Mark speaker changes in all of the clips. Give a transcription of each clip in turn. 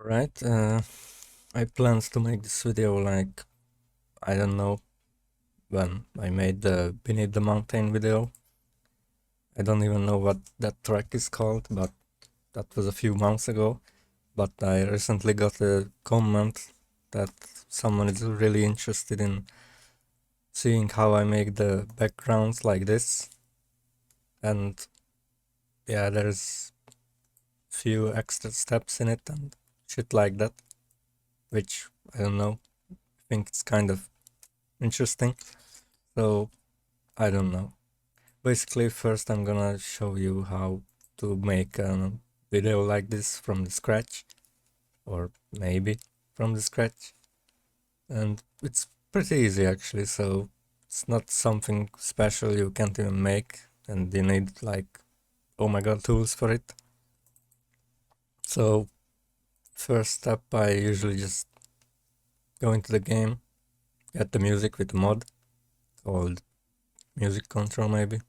Speaker 1: Alright, I planned to make this video like, I don't know, when I made the Beneath the Mountain video. I don't even know what that track is called, but that was a few months ago. But I recently got a comment that someone is really interested in seeing how I make the backgrounds like this. And yeah, there's few extra steps in it and shit like that, which I don't know, I think it's kind of interesting. So I don't know. Basically, first I'm gonna show you how to make a video like this from the scratch, or maybe from the scratch. And it's pretty easy actually, so it's not something special you can't even make, and you need like, oh my god, tools for it. So first step, I usually just go into the game, get the music with a mod called music control maybe.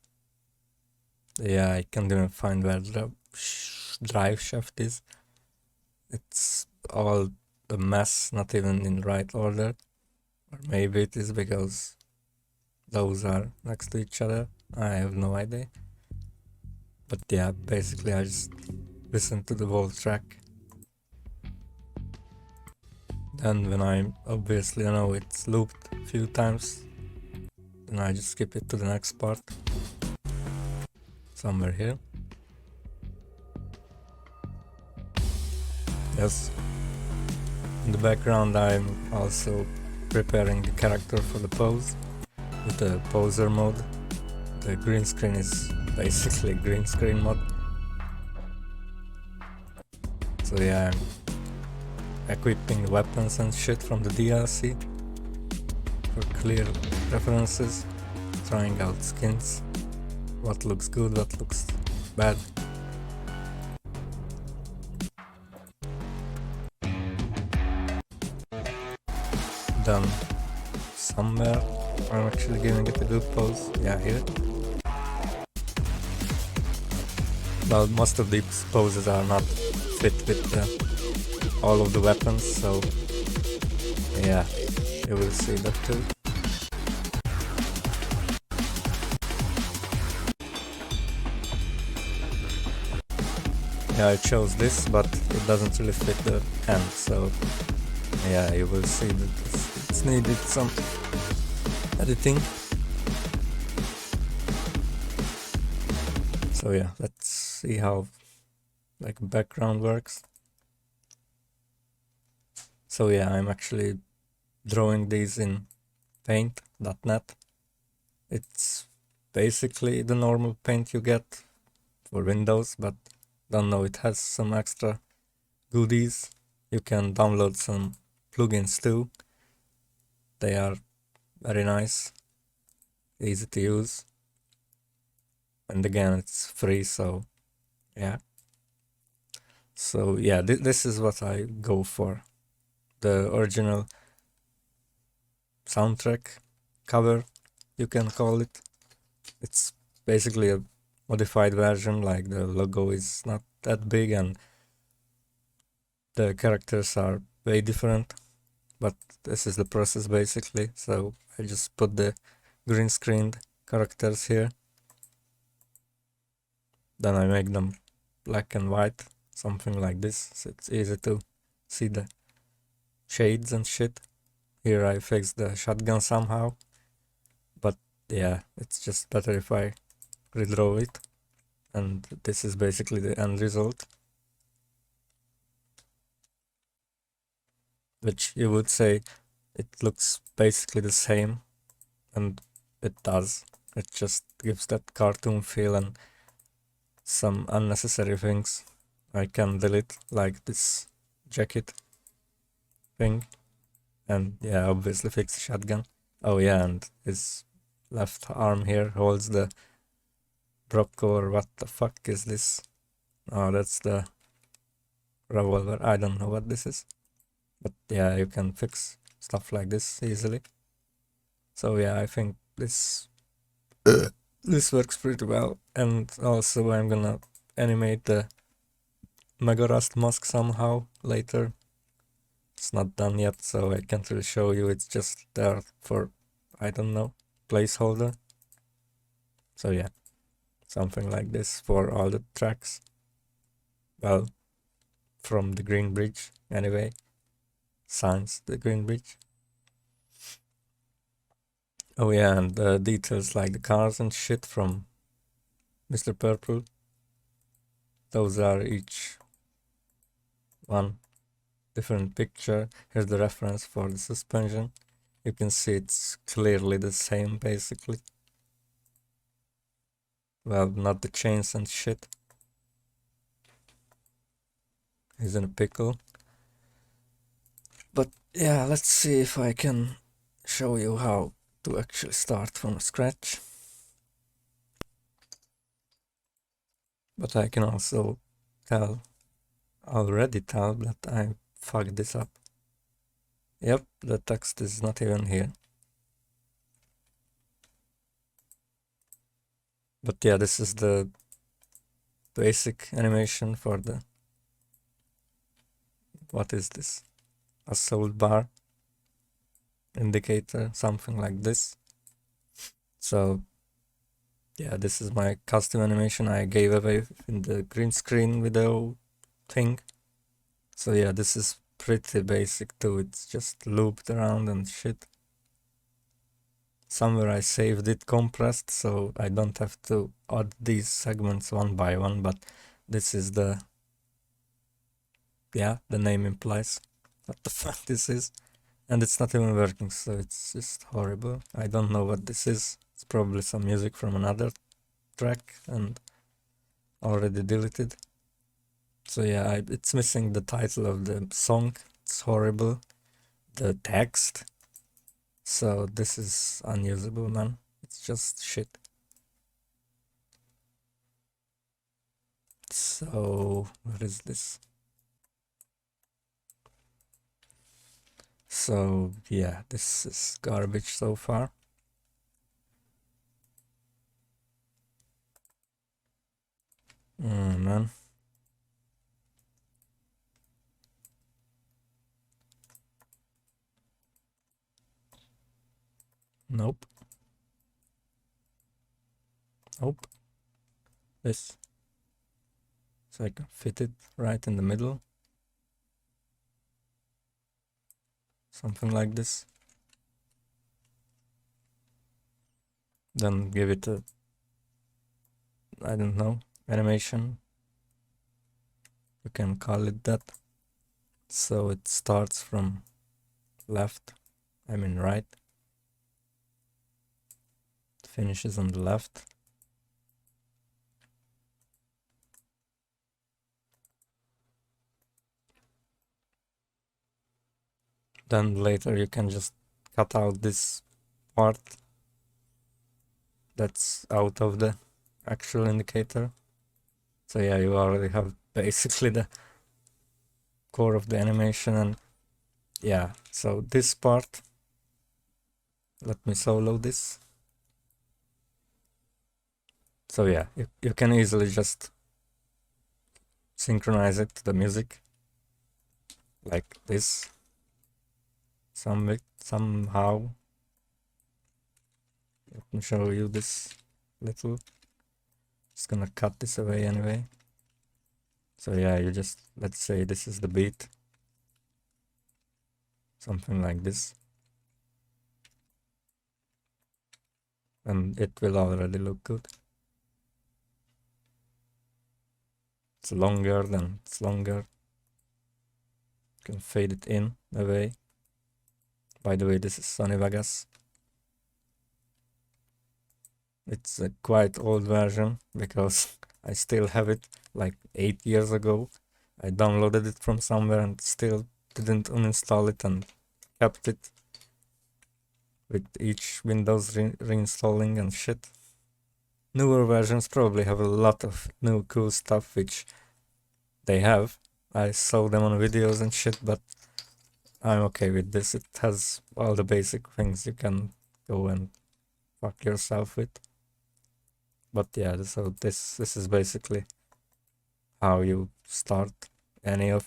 Speaker 1: Yeah, I can't even find where the drive shaft is. It's all a mess, not even in right order. Or maybe it is because those are next to each other. I have no idea. But yeah, basically I just listen to the whole track. Then when I obviously know it's looped a few times, then I just skip it to the next part. Somewhere here. Yes. In the background I'm also preparing the character for the pose with the poser mode. The green screen is basically green screen mod. So yeah, I'm equipping the weapons and shit from the DLC for clear references, trying out skins, what looks good, what looks bad. Then somewhere I'm actually giving it a good pose. Yeah, here. Well, most of these poses are not fit with all of the weapons, so yeah, you will see that too. Yeah, I chose this, but it doesn't really fit the hand, so yeah, you will see that it's needed some editing. So yeah, let's see how like background works. So yeah, I'm actually drawing these in paint.net. It's basically the normal paint you get for Windows, but don't know, it has some extra goodies. You can download some plugins too. They are very nice, easy to use, and again it's free, so yeah. So yeah, this is what I go for. The original soundtrack cover, you can call it. It's basically a modified version, like the logo is not that big and the characters are way different, but this is the process basically. So I just put the green screened characters here, then I make them black and white, something like this, so it's easy to see the shades and shit. Here I fixed the shotgun somehow, but yeah, it's just better if I redraw it, and this is basically the end result, which you would say it looks basically the same, and it does. It just gives that cartoon feel and some unnecessary things I can delete, like this jacket thing, and yeah, obviously fix the shotgun. Oh yeah, and his left arm here holds the drop cover. What the fuck is this? Oh, that's the revolver. I don't know what this is, but yeah, you can fix stuff like this easily. So yeah, I think this this works pretty well. And also I'm gonna animate the Mega Rust mask somehow later It's not done yet, so I can't really show you. It's just there for, I don't know, placeholder. So yeah, something like this for all the tracks. Well, from the Green Bridge, anyway. Sans the Green Bridge. Oh yeah, and details like the cars and shit from Mr. Purple. Those are each one different picture. Here's the reference for the suspension. You can see it's clearly the same, basically. Well, not the chains and shit. He's in a pickle. But yeah, let's see if I can show you how to actually start from scratch. But I can also already tell that I fucked this up. Yep, the text is not even here. But yeah, this is the basic animation for the... What is this? Assault bar indicator, something like this. So yeah, this is my custom animation I gave away in the green screen video thing. So yeah, this is pretty basic too. It's just looped around and shit. Somewhere I saved it compressed, so I don't have to add these segments one by one, but this is the... Yeah, the name implies what the fuck this is. And it's not even working, so it's just horrible. I don't know what this is. It's probably some music from another track and already deleted. So yeah, it's missing the title of the song. It's horrible. The text. So this is unusable, man. It's just shit. So what is this? So yeah, this is garbage so far. Man. Nope. Nope. This. So I can fit it right in the middle. Something like this. Then give it a, I don't know, animation. You can call it that. So it starts from left, I mean right. Finishes on the left. Then later you can just cut out this part that's out of the actual indicator. So yeah, you already have basically the core of the animation. And yeah, so this part, let me solo this. So yeah, you can easily just synchronize it to the music like this somehow. Let me show you this little. Just gonna cut this away anyway. So yeah, you just, let's say this is the beat. Something like this. And it will already look good. It's longer, then it's longer. You can fade it in away. By the way, this is Sanyavok. It's a quite old version because I still have it like 8 years ago. I downloaded it from somewhere and still didn't uninstall it and kept it with each Windows reinstalling and shit. Newer versions probably have a lot of new cool stuff, which they have. I saw them on videos and shit, but I'm okay with this. It has all the basic things you can go and fuck yourself with. But yeah, so this is basically how you start any of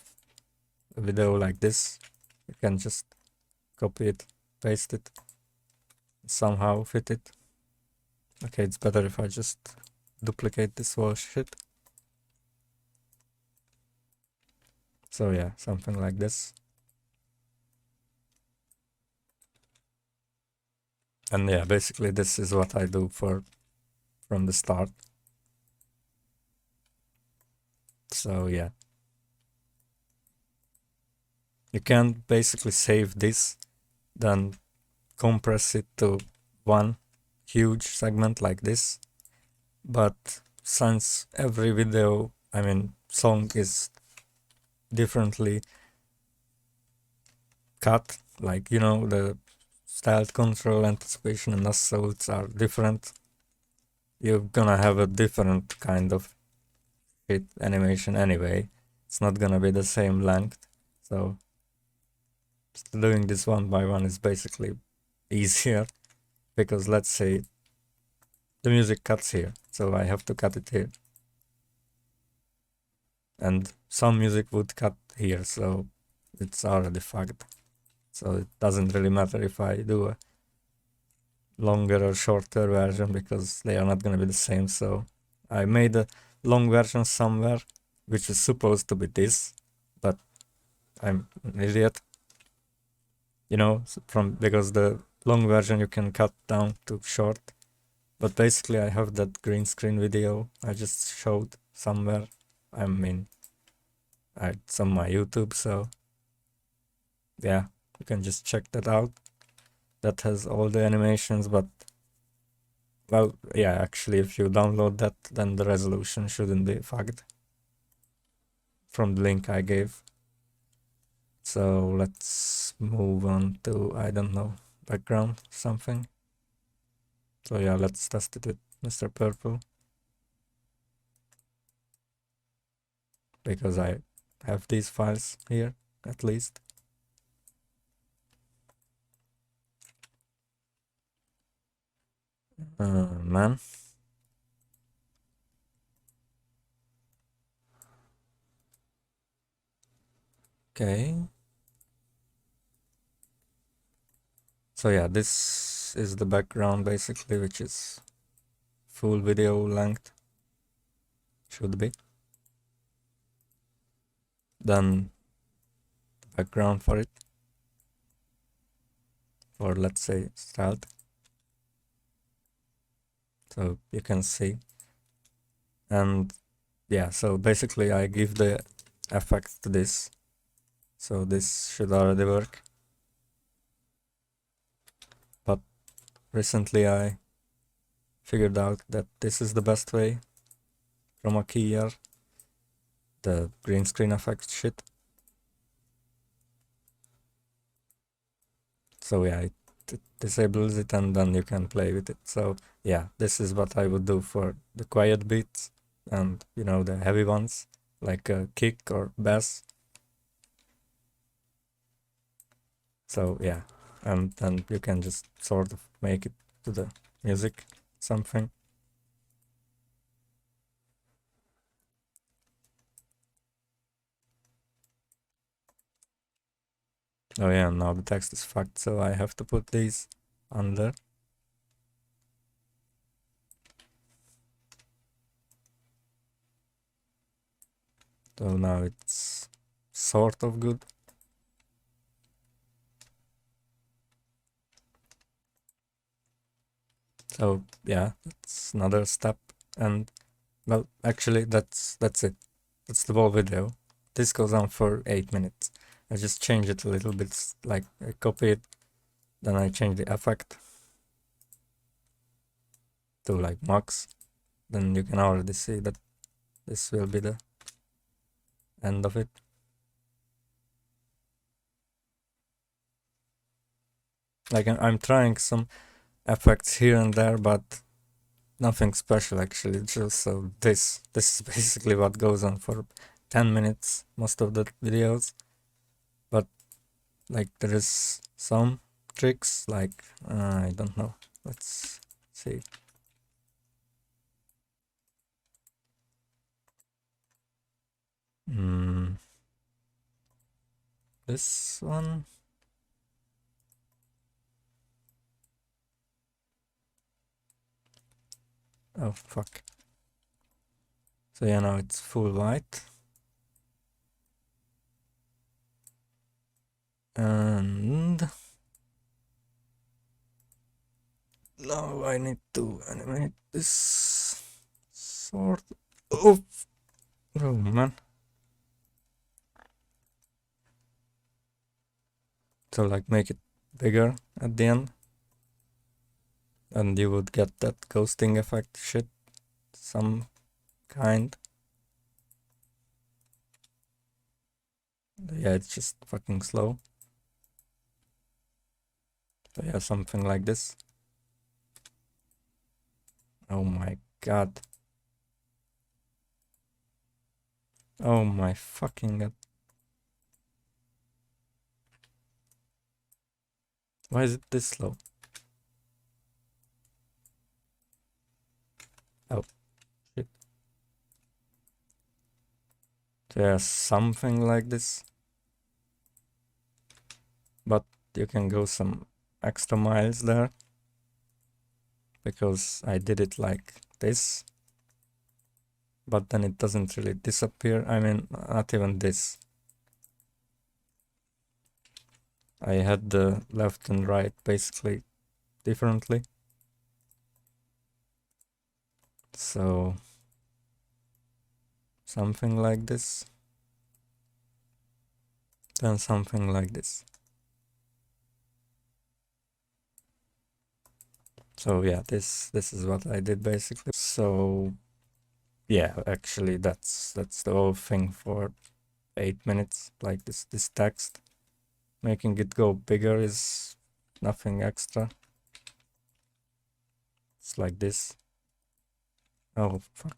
Speaker 1: a video like this. You can just copy it, paste it, somehow fit it. Okay, it's better if I just duplicate this whole shit. So yeah, something like this. And yeah, basically this is what I do from the start. So yeah. You can basically save this, then compress it to one huge segment like this. But since every video, I mean, song is differently cut, like, you know, the styled control, anticipation, and assaults are different. You're gonna have a different kind of hit animation anyway. It's not gonna be the same length. So doing this one by one is basically easier because let's say the music cuts here, so I have to cut it here. And some music would cut here, so it's already fucked. So it doesn't really matter if I do a longer or shorter version because they are not gonna be the same. So I made a long version somewhere, which is supposed to be this, but I'm an idiot. You know, because the long version you can cut down to short. But basically I have that green screen video I just showed somewhere. I mean, it's on my YouTube, so yeah, you can just check that out. That has all the animations, but well, yeah, actually if you download that, then the resolution shouldn't be fucked from the link I gave. So let's move on to, I don't know, background something. So yeah, let's test it with Mr. Purple. Because I have these files here, at least. Man. Okay. So yeah, this is the background basically, which is full video length. Should be. Then the background for it. Or let's say styled. So you can see. And yeah, so basically I give the effect to this. So this should already work. But recently I figured out that this is the best way from a keyer, the green screen effect shit. So yeah, it disables it and then you can play with it. So yeah, this is what I would do for the quiet beats and, you know, the heavy ones like a kick or bass. So yeah, and then you can just sort of make it to the music something. Oh yeah, now the text is fucked, so I have to put these under. So now it's sort of good. So yeah, that's another step. And well, actually that's it. That's the whole video. This goes on for 8 minutes. I just change it a little bit, like I copy it, then I change the effect to like max. Then you can already see that this will be the end of it. Like I'm trying some effects here and there, but nothing special actually. Just so this is basically what goes on for 10 minutes most of the videos. But like there is some tricks, like I don't know. Let's see. this one. Oh fuck. So yeah, now it's full white. And now I need to animate this sort of. Oh man. So like make it bigger at the end. And you would get that ghosting effect shit. Some kind. Yeah, it's just fucking slow. So yeah, something like this. Oh my god. Oh my fucking god. Why is it this slow? Oh, shit. There's something like this. But you can go some extra miles there. Because I did it like this. But then it doesn't really disappear. I mean, not even this. I had the left and right basically differently. So something like this. Then something like this. So yeah, this is what I did basically. So yeah, actually that's the whole thing for 8 minutes. Like this text. Making it go bigger is nothing extra. It's like this. Oh fuck.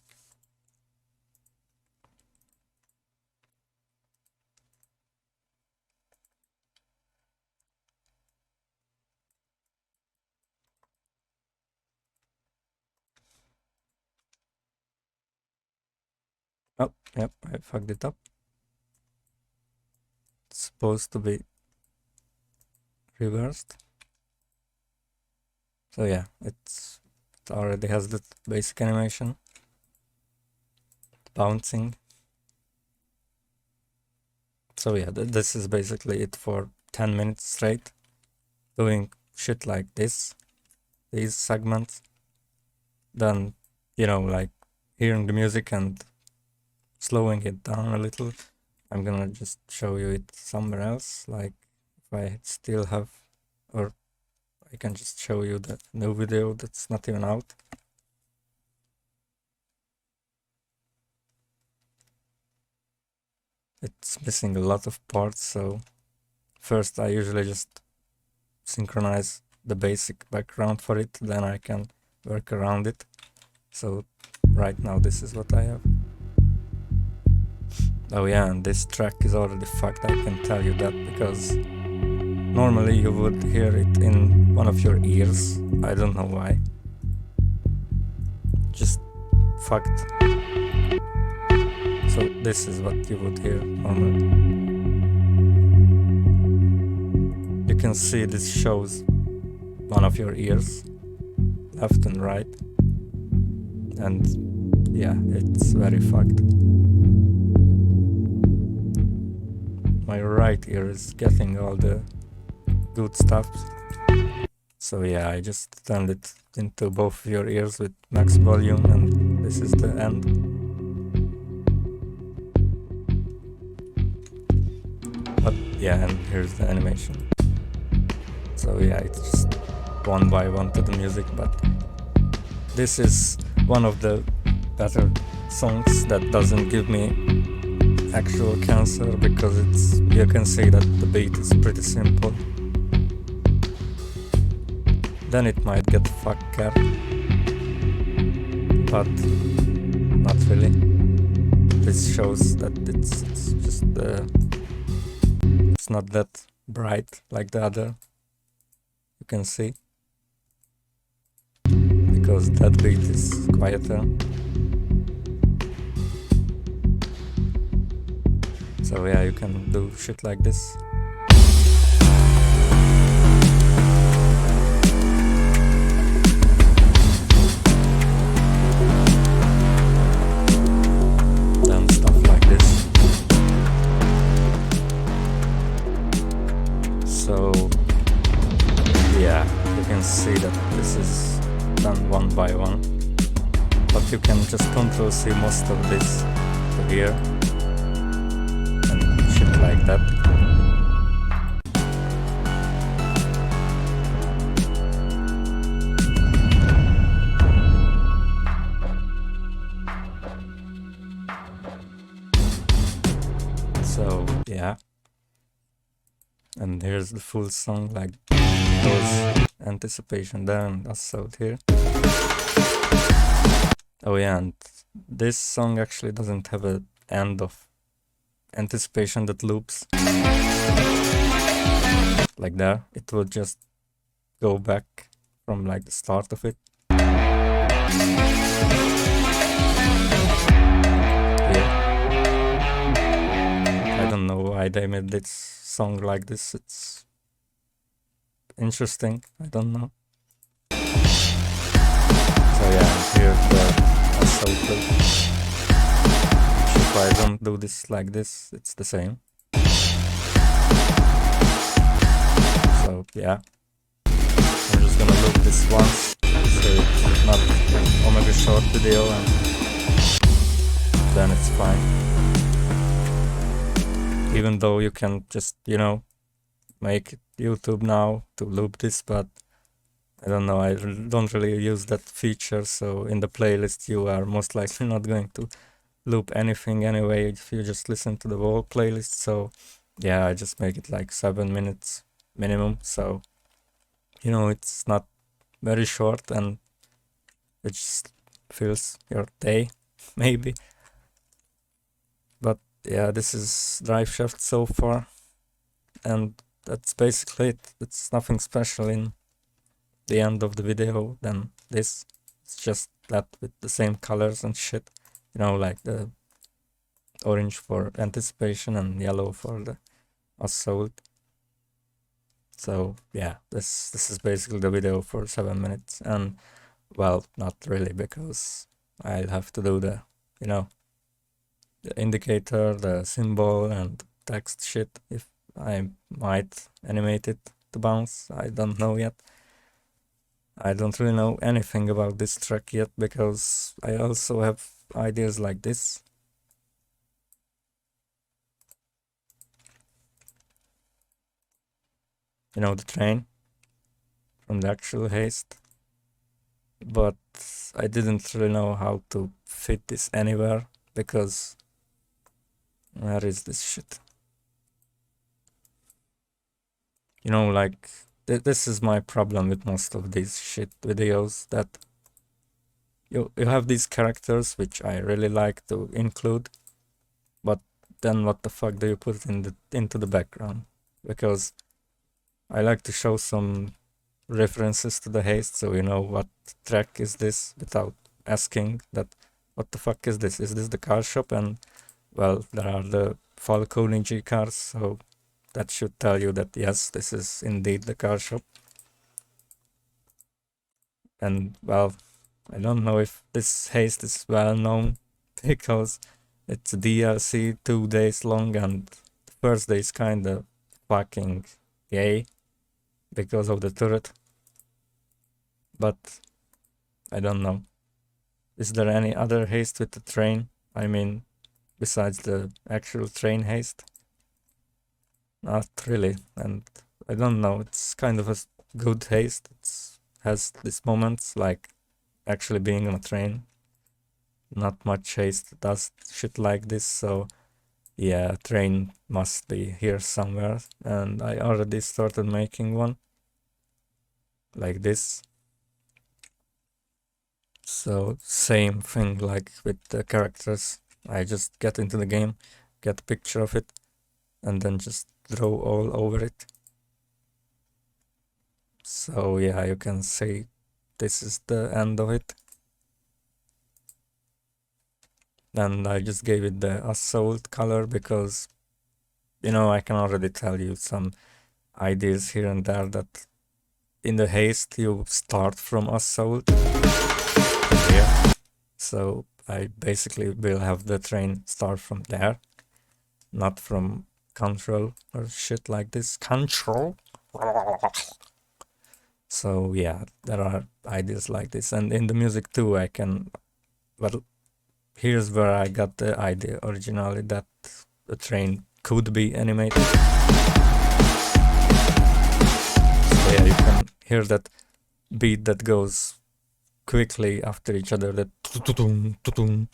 Speaker 1: Oh, yep, I fucked it up. It's supposed to be reversed. So yeah, it already has the basic animation. Bouncing. So yeah, this is basically it for 10 minutes straight. Doing shit like this. These segments. Then, you know, like hearing the music and slowing it down a little. I'm gonna just show you it somewhere else. Like if I still have, or I can just show you the new video that's not even out. It's missing a lot of parts, so first I usually just synchronize the basic background for it, then I can work around it. So right now this is what I have. Oh yeah, and this track is already fucked, I can tell you that, because normally you would hear it in one of your ears. I don't know why. Just fucked. So this is what you would hear normally. You can see this shows one of your ears, left and right. And yeah, it's very fucked. My right ear is getting all the good stuff. So yeah, I just turned it into both of your ears with max volume, and this is the end. But yeah, and here's the animation. So yeah, it's just one by one to the music, but this is one of the better songs that doesn't give me actual cancer, because you can see that the beat is pretty simple. Then it might get fucker, but not really. This shows that it's just it's not that bright like the other. You can see, because that beat is quieter. So yeah, you can do shit like this. Then stuff like this. So yeah, you can see that this is done one by one, but you can just control C most of this to here and shit like that. So yeah, and here's the full song, like those anticipation there and assault here. Oh yeah, and this song actually doesn't have an end of anticipation that loops like there. It will just go back from like the start of it. Here. I don't know why they made this song like this. It's interesting. I don't know. So yeah, here's the assault loop. If I don't do this like this, it's the same. So yeah, I'm just gonna loop this once, so it's not an omega short video, and then it's fine. Even though you can just, you know, make YouTube now to loop this, but I don't know, I don't really use that feature, so in the playlist you are most likely not going to loop anything anyway if you just listen to the whole playlist. So yeah, I just make it like 7 minutes minimum, so you know, it's not very short and it just fills your day maybe. But yeah, this is drive shaft so far, and that's basically it. It's nothing special in the end of the video than this. It's just that with the same colors and shit, you know, like the orange for anticipation and yellow for the assault. So yeah, this is basically the video for 7 minutes, and well, not really, because I'll have to do the, you know, the indicator, the symbol and text shit. If I might animate it to bounce, I don't know yet. I don't really know anything about this track yet, because I also have ideas like this. You know, the train from the actual Heist. But I didn't really know how to fit this anywhere, because where is this shit? You know, like, this is my problem with most of these shit videos, that you have these characters which I really like to include, but then what the fuck do you put into the background? Because I like to show some references to the Heist, so you know what track is this, without asking that what the fuck is this? Is this the car shop? And well, there are the Falcone G cars, so that should tell you that yes, this is indeed the car shop. And well, I don't know if this Heist is well known, because it's a DLC 2 days long, and the first day is kinda fucking gay because of the turret. But I don't know. Is there any other Heist with the train? I mean, besides the actual train Heist? Not really, and I don't know, it's kind of a good Heist. It has these moments, like actually being on a train. Not much Heist does shit like this, so yeah, train must be here somewhere, and I already started making one like this. So same thing like with the characters. I just get into the game, get a picture of it, and then just draw all over it. So yeah, you can see this is the end of it. And I just gave it the assault color because you know, I can already tell you some ideas here and there that in the Heist you start from Assault here. So I basically will have the train start from there, not from Control or shit like this. Control? So yeah, there are ideas like this. And in the music too, I can, well, here's where I got the idea originally that the train could be animated. So yeah, you can hear that beat that goes quickly after each other, that tutum, tutum.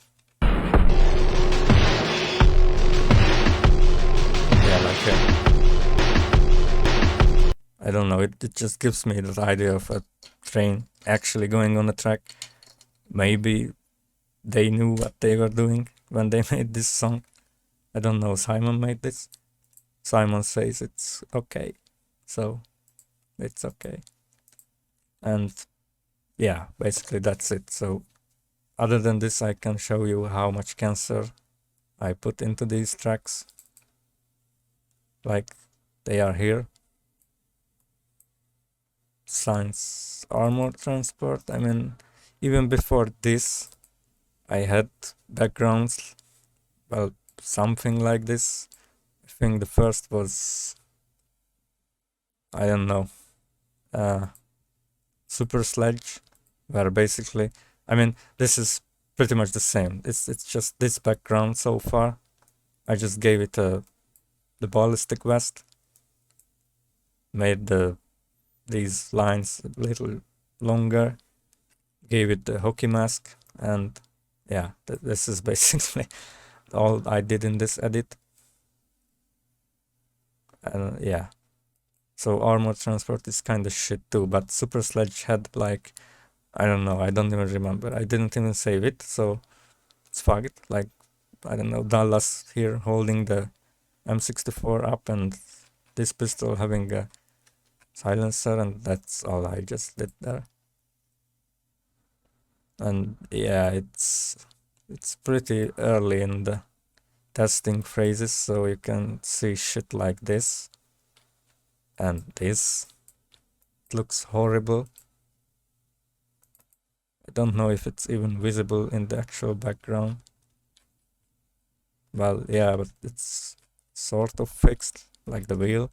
Speaker 1: Yeah, like I don't know, it just gives me that idea of a train actually going on a track. Maybe they knew what they were doing when they made this song. I don't know, Simon made this. Simon says it's okay, so it's okay. And yeah, basically that's it. So other than this, I can show you how much cancer I put into these tracks. Like, they are here. Science armor transport. I mean, even before this, I had backgrounds, well, something like this. I think the first was, I don't know, Super Sledge, where basically, I mean, this is pretty much the same. It's just this background so far. I just gave it the ballistic vest, made these lines a little longer, gave it the hockey mask, and yeah, this is basically all I did in this edit. And yeah, so armor transport is kind of shit too, but Super Sledge had like, I don't know, I don't even remember. I didn't even save it, so it's fucked. Like, I don't know, Dallas here holding the M64 up and this pistol having a silencer, and that's all I just did there. And yeah, it's pretty early in the testing phases, so you can see shit like this and this. It looks horrible. I don't know if it's even visible in the actual background. Well, yeah, but it's sort of fixed, like the wheel.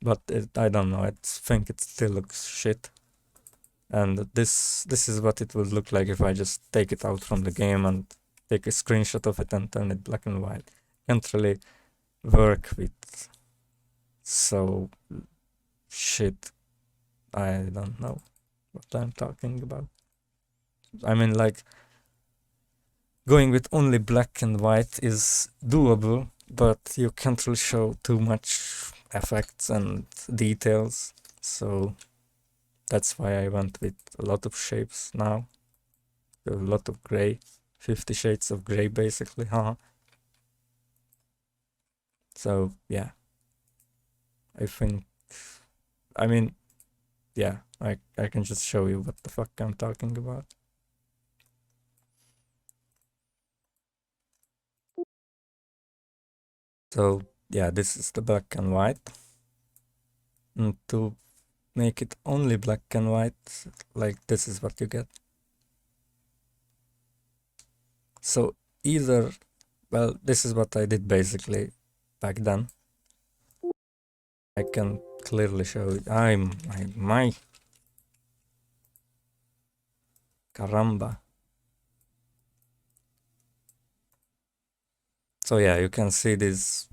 Speaker 1: But I don't know, I think it still looks shit. And this is what it would look like if I just take it out from the game and take a screenshot of it and turn it black and white. Can't really work with so shit. I don't know what I'm talking about. I mean, like, going with only black and white is doable, but you can't really show too much effects and details. So that's why I went with a lot of shapes now. A lot of gray. 50 shades of gray, basically, huh? So, yeah. I think, I mean, yeah, I can just show you what the fuck I'm talking about. So, yeah, this is the black and white. And to make it only black and white, like, this is what you get. So, either, well, this is what I did basically back then. I can clearly show it. My caramba. So yeah, you can see this.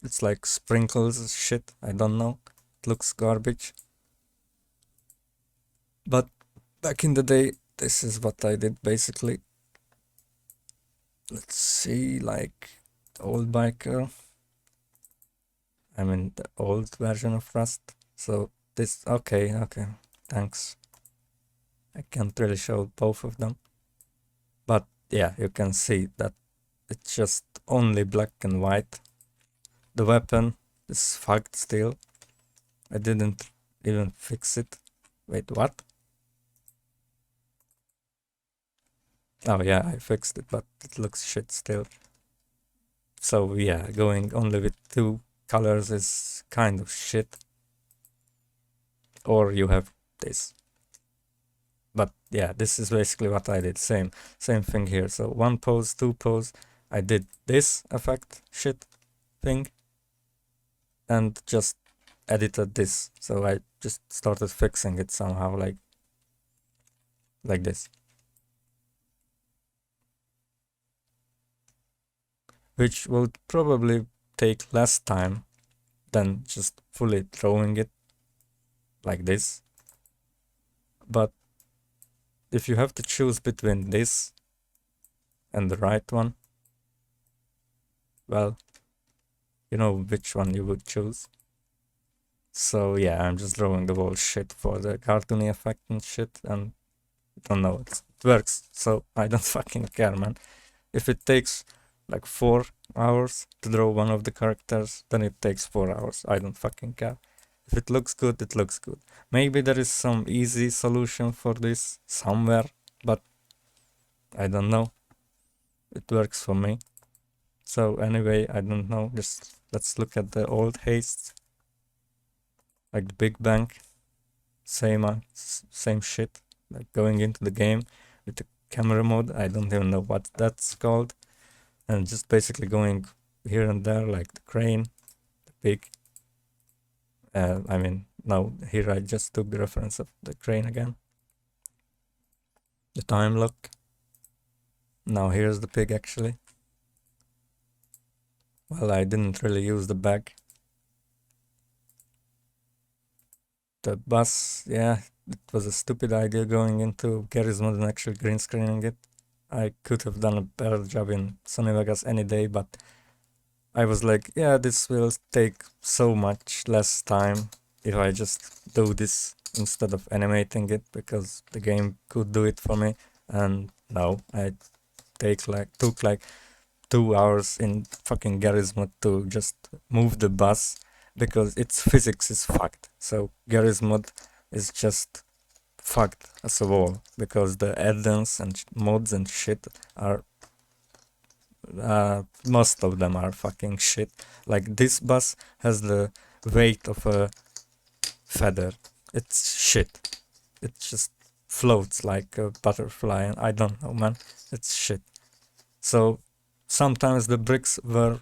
Speaker 1: It's like sprinkles shit. I don't know. It looks garbage. But back in the day, this is what I did basically. Let's see, like, old biker. I mean, the old version of Rust. So this, okay, thanks. I can't really show both of them. But yeah, you can see that it's just only black and white. The weapon is fucked still. I didn't even fix it. Wait, what? Oh yeah, I fixed it, but it looks shit still. So yeah, going only with 2 colors is kind of shit. Or you have this. But yeah, this is basically what I did. Same thing here. So 1 pose, 2 pose. I did this effect shit thing and just edited this. So I just started fixing it somehow like this. Which would probably take less time than just fully drawing it like this. But if you have to choose between this and the right one, well, you know which one you would choose. So yeah, I'm just drawing the whole shit for the cartoony effect and shit, and I don't know, it works, so I don't fucking care, man. If it takes like 4 hours to draw one of the characters, then it takes 4 hours. I don't fucking care. If it looks good, it looks good. Maybe there is some easy solution for this somewhere, but I don't know. It works for me. So anyway, I don't know. Just let's look at the old Heist. Like the Big Bang. Same shit. Like going into the game with the camera mode. I don't even know what that's called. And just basically going here and there like the crane, the pig. I mean, no, here I just took the reference of the crane again. The time lock. Now here's the pig actually. Well, I didn't really use the bag. The bus, yeah, it was a stupid idea going into Garry's Mod and actually green screening it. I could have done a better job in Sanyavok any day, but I was like, yeah, this will take so much less time if I just do this instead of animating it, because the game could do it for me. And no, I took like 2 hours in fucking Garry's Mod to just move the bus, because its physics is fucked. So Garry's Mod is just fucked as a whole, because the add-ons and mods and shit are most of them are fucking shit. Like this bus has the weight of a feather. It's shit. It just floats like a butterfly, and I don't know, man. It's shit. So sometimes the bricks were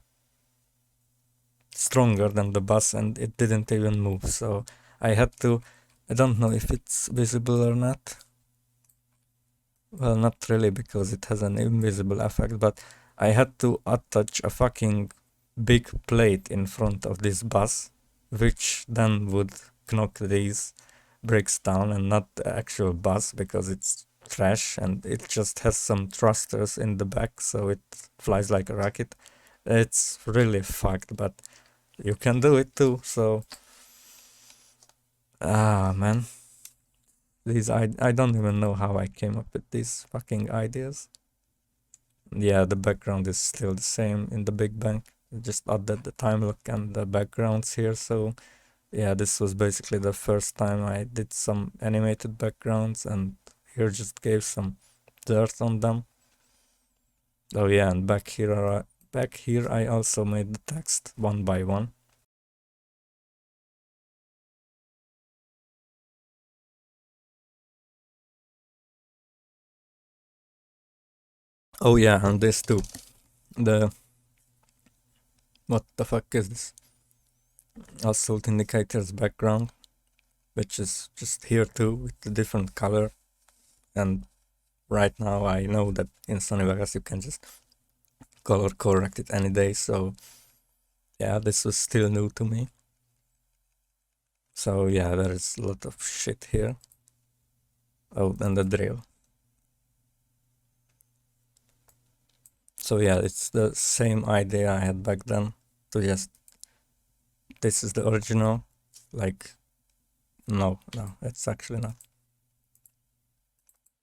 Speaker 1: stronger than the bus and it didn't even move. So I had to, I don't know if it's visible or not. Well, not really, because it has an invisible effect, but I had to attach a fucking big plate in front of this bus, which then would knock these bricks down, and not the actual bus, because it's trash and it just has some thrusters in the back, so it flies like a rocket. It's really fucked, but you can do it too, so man, I don't even know how I came up with these fucking ideas. Yeah, the background is still the same in the Big Bang. Just added the time lock and the backgrounds here, so yeah, this was basically the first time I did some animated backgrounds, and here just gave some dirt on them. Oh yeah, and back here I also made the text one by one. Oh yeah, and this too. What the fuck is this? Assault indicator's background, which is just here too with a different color. And right now I know that in Sony Vegas you can just color correct it any day, so yeah, this was still new to me. So yeah, there is a lot of shit here. Oh, and the drill. So yeah, it's the same idea I had back then, to just, this is the original, like, no, it's actually not.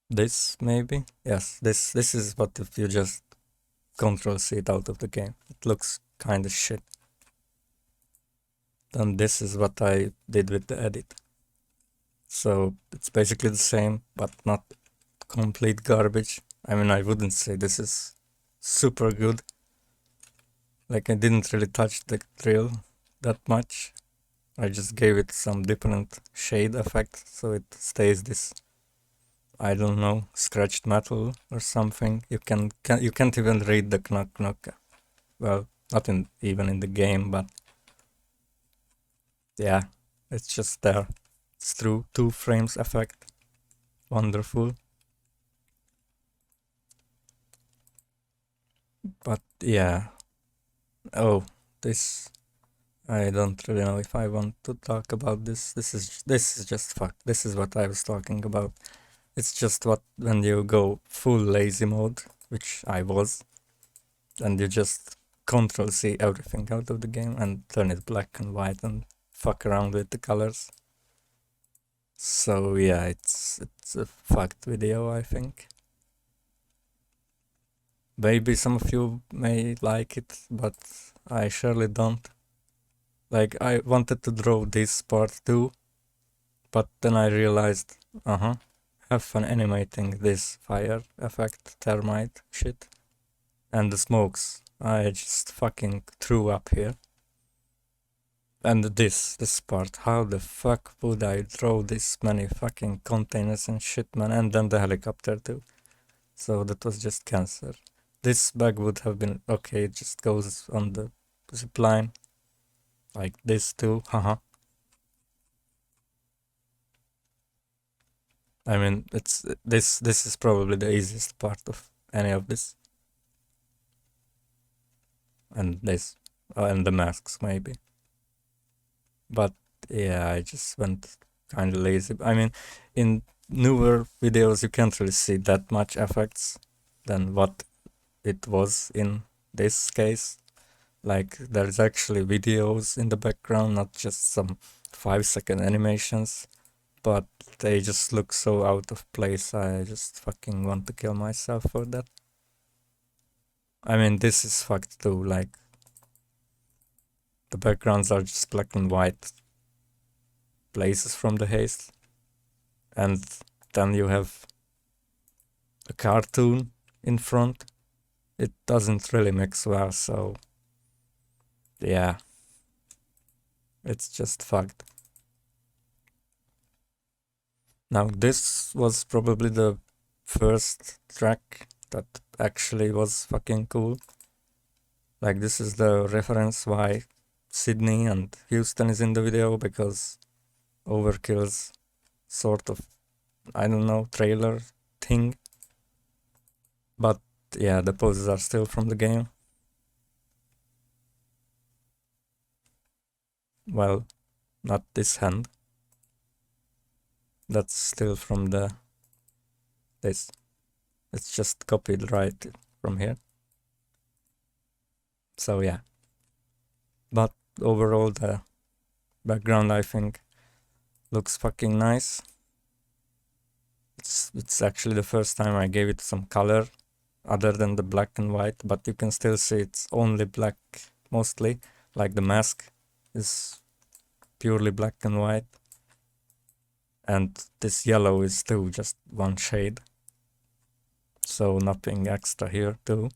Speaker 1: This, maybe? Yes, this is what if you just Control C it out of the game. It looks kinda shit. Then this is what I did with the edit. So it's basically the same, but not complete garbage. I mean, I wouldn't say this is super good, Like I didn't really touch the drill that much. I just gave it some different shade effect so it stays this, I don't know, scratched metal or something. You can't even read the knock knock. Well, not even in the game, but yeah, it's just there. It's through 2 frames effect. Wonderful. But yeah. Oh, this, I don't really know if I want to talk about this. This is just fuck. This is what I was talking about. It's just what when you go full lazy mode, which I was, and you just control C everything out of the game and turn it black and white and fuck around with the colors. So yeah, it's a fucked video, I think. Maybe some of you may like it, but I surely don't. Like, I wanted to draw this part too, but then I realized, have fun animating this fire effect, thermite shit, and the smokes. I just fucking threw up here. And this part, how the fuck would I draw this many fucking containers and shit, man, and then the helicopter too. So that was just cancer. This bag would have been okay, it just goes on the zip line. Like this too, haha. I mean, it's this is probably the easiest part of any of this. And this, and the masks maybe. But yeah, I just went kind of lazy. I mean, in newer videos you can't really see that much effects than what it was in this case. Like, there's actually videos in the background, not just some 5-second animations, but they just look so out of place. I just fucking want to kill myself for that. I mean, this is fucked too, like, the backgrounds are just black and white places from the Heist, and then you have a cartoon in front. It doesn't really mix well, so yeah, it's just fucked. Now this was probably the first track that actually was fucking cool. Like, this is the reference why Sydney and Houston is in the video, because Overkill's sort of, I don't know, trailer thing. But yeah, the poses are still from the game. Well, not this hand. That's still from this. It's just copied right from here. So yeah. But overall the background, I think, looks fucking nice. It's actually the first time I gave it some color other than the black and white, but you can still see it's only black mostly. Like, the mask is purely black and white. And this yellow is too just one shade. So nothing extra here too.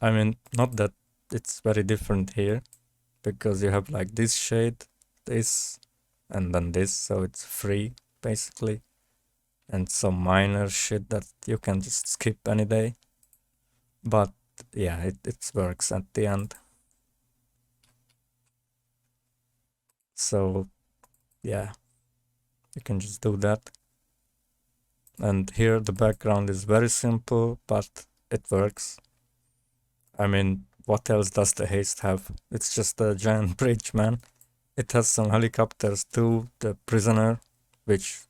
Speaker 1: I mean, not that it's very different here, because you have like this shade, this, and then this, so it's free basically. And some minor shit that you can just skip any day. But yeah, it works at the end. So yeah, you can just do that. And here the background is very simple, but it works. I mean, what else does the Heist have? It's just a giant bridge, man. It has some helicopters too, the prisoner, which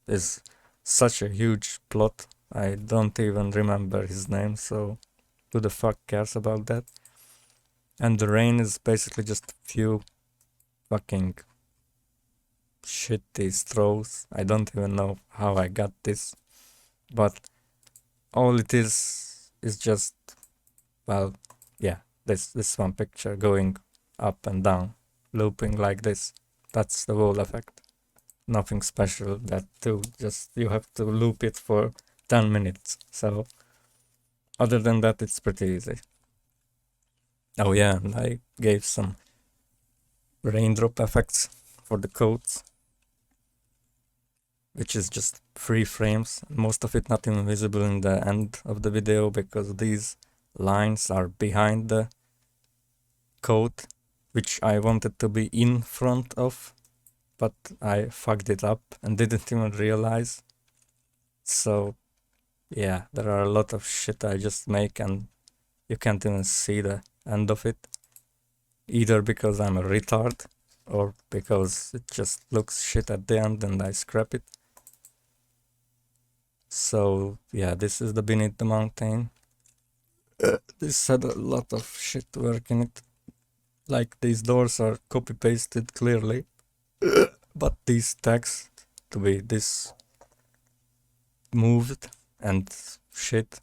Speaker 1: is such a huge plot. I don't even remember his name, so who the fuck cares about that? And the rain is basically just a few fucking shitty throws. I don't even know how I got this, but all it is just, well, yeah, this one picture going up and down, looping like this. That's the wall effect. Nothing special that too, just you have to loop it for 10 minutes. So other than that, it's pretty easy. Oh yeah, and I gave some raindrop effects for the codes, which is just 3 frames. Most of it not even visible in the end of the video because these lines are behind the code, which I wanted to be in front of, but I fucked it up and didn't even realize. So yeah, there are a lot of shit I just make and you can't even see the end of it. Either because I'm a retard or because it just looks shit at the end and I scrap it. So yeah, this is the Beneath the Mountain. This had a lot of shit work in it. Like these doors are copy pasted clearly, but these tags to be this moved and shit.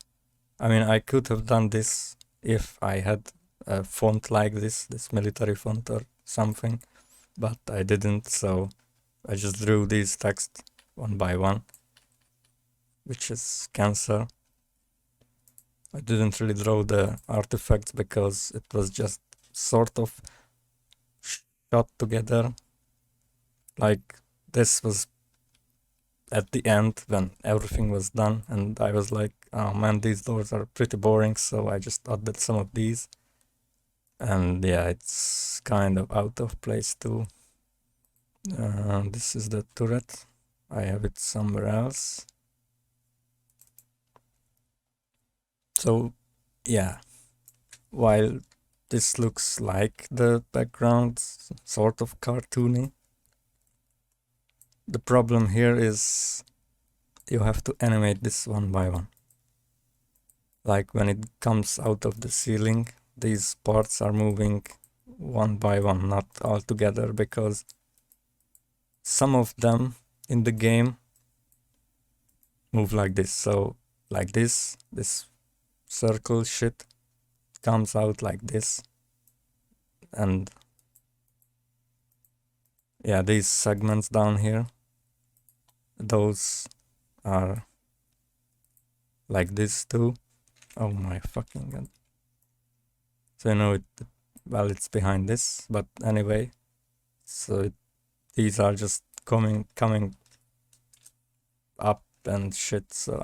Speaker 1: I mean, I could have done this if I had a font like this military font or something, but I didn't, so I just drew these text one by one, which is cancer. I didn't really draw the artifacts because it was just sort of shot together. Like this was at the end when everything was done, and I was like, oh man, these doors are pretty boring, so I just added some of these. And yeah, it's kind of out of place too. This is the turret. I have it somewhere else. So yeah, while this looks like the background, sort of cartoony, the problem here is you have to animate this one by one. Like when it comes out of the ceiling, these parts are moving one by one, not all together, because some of them in the game move like this. So like this circle shit comes out like this. And yeah, these segments down here, those are like this too. Oh my fucking god. So you know it, well, it's behind this, but anyway, so these are just coming up and shit. So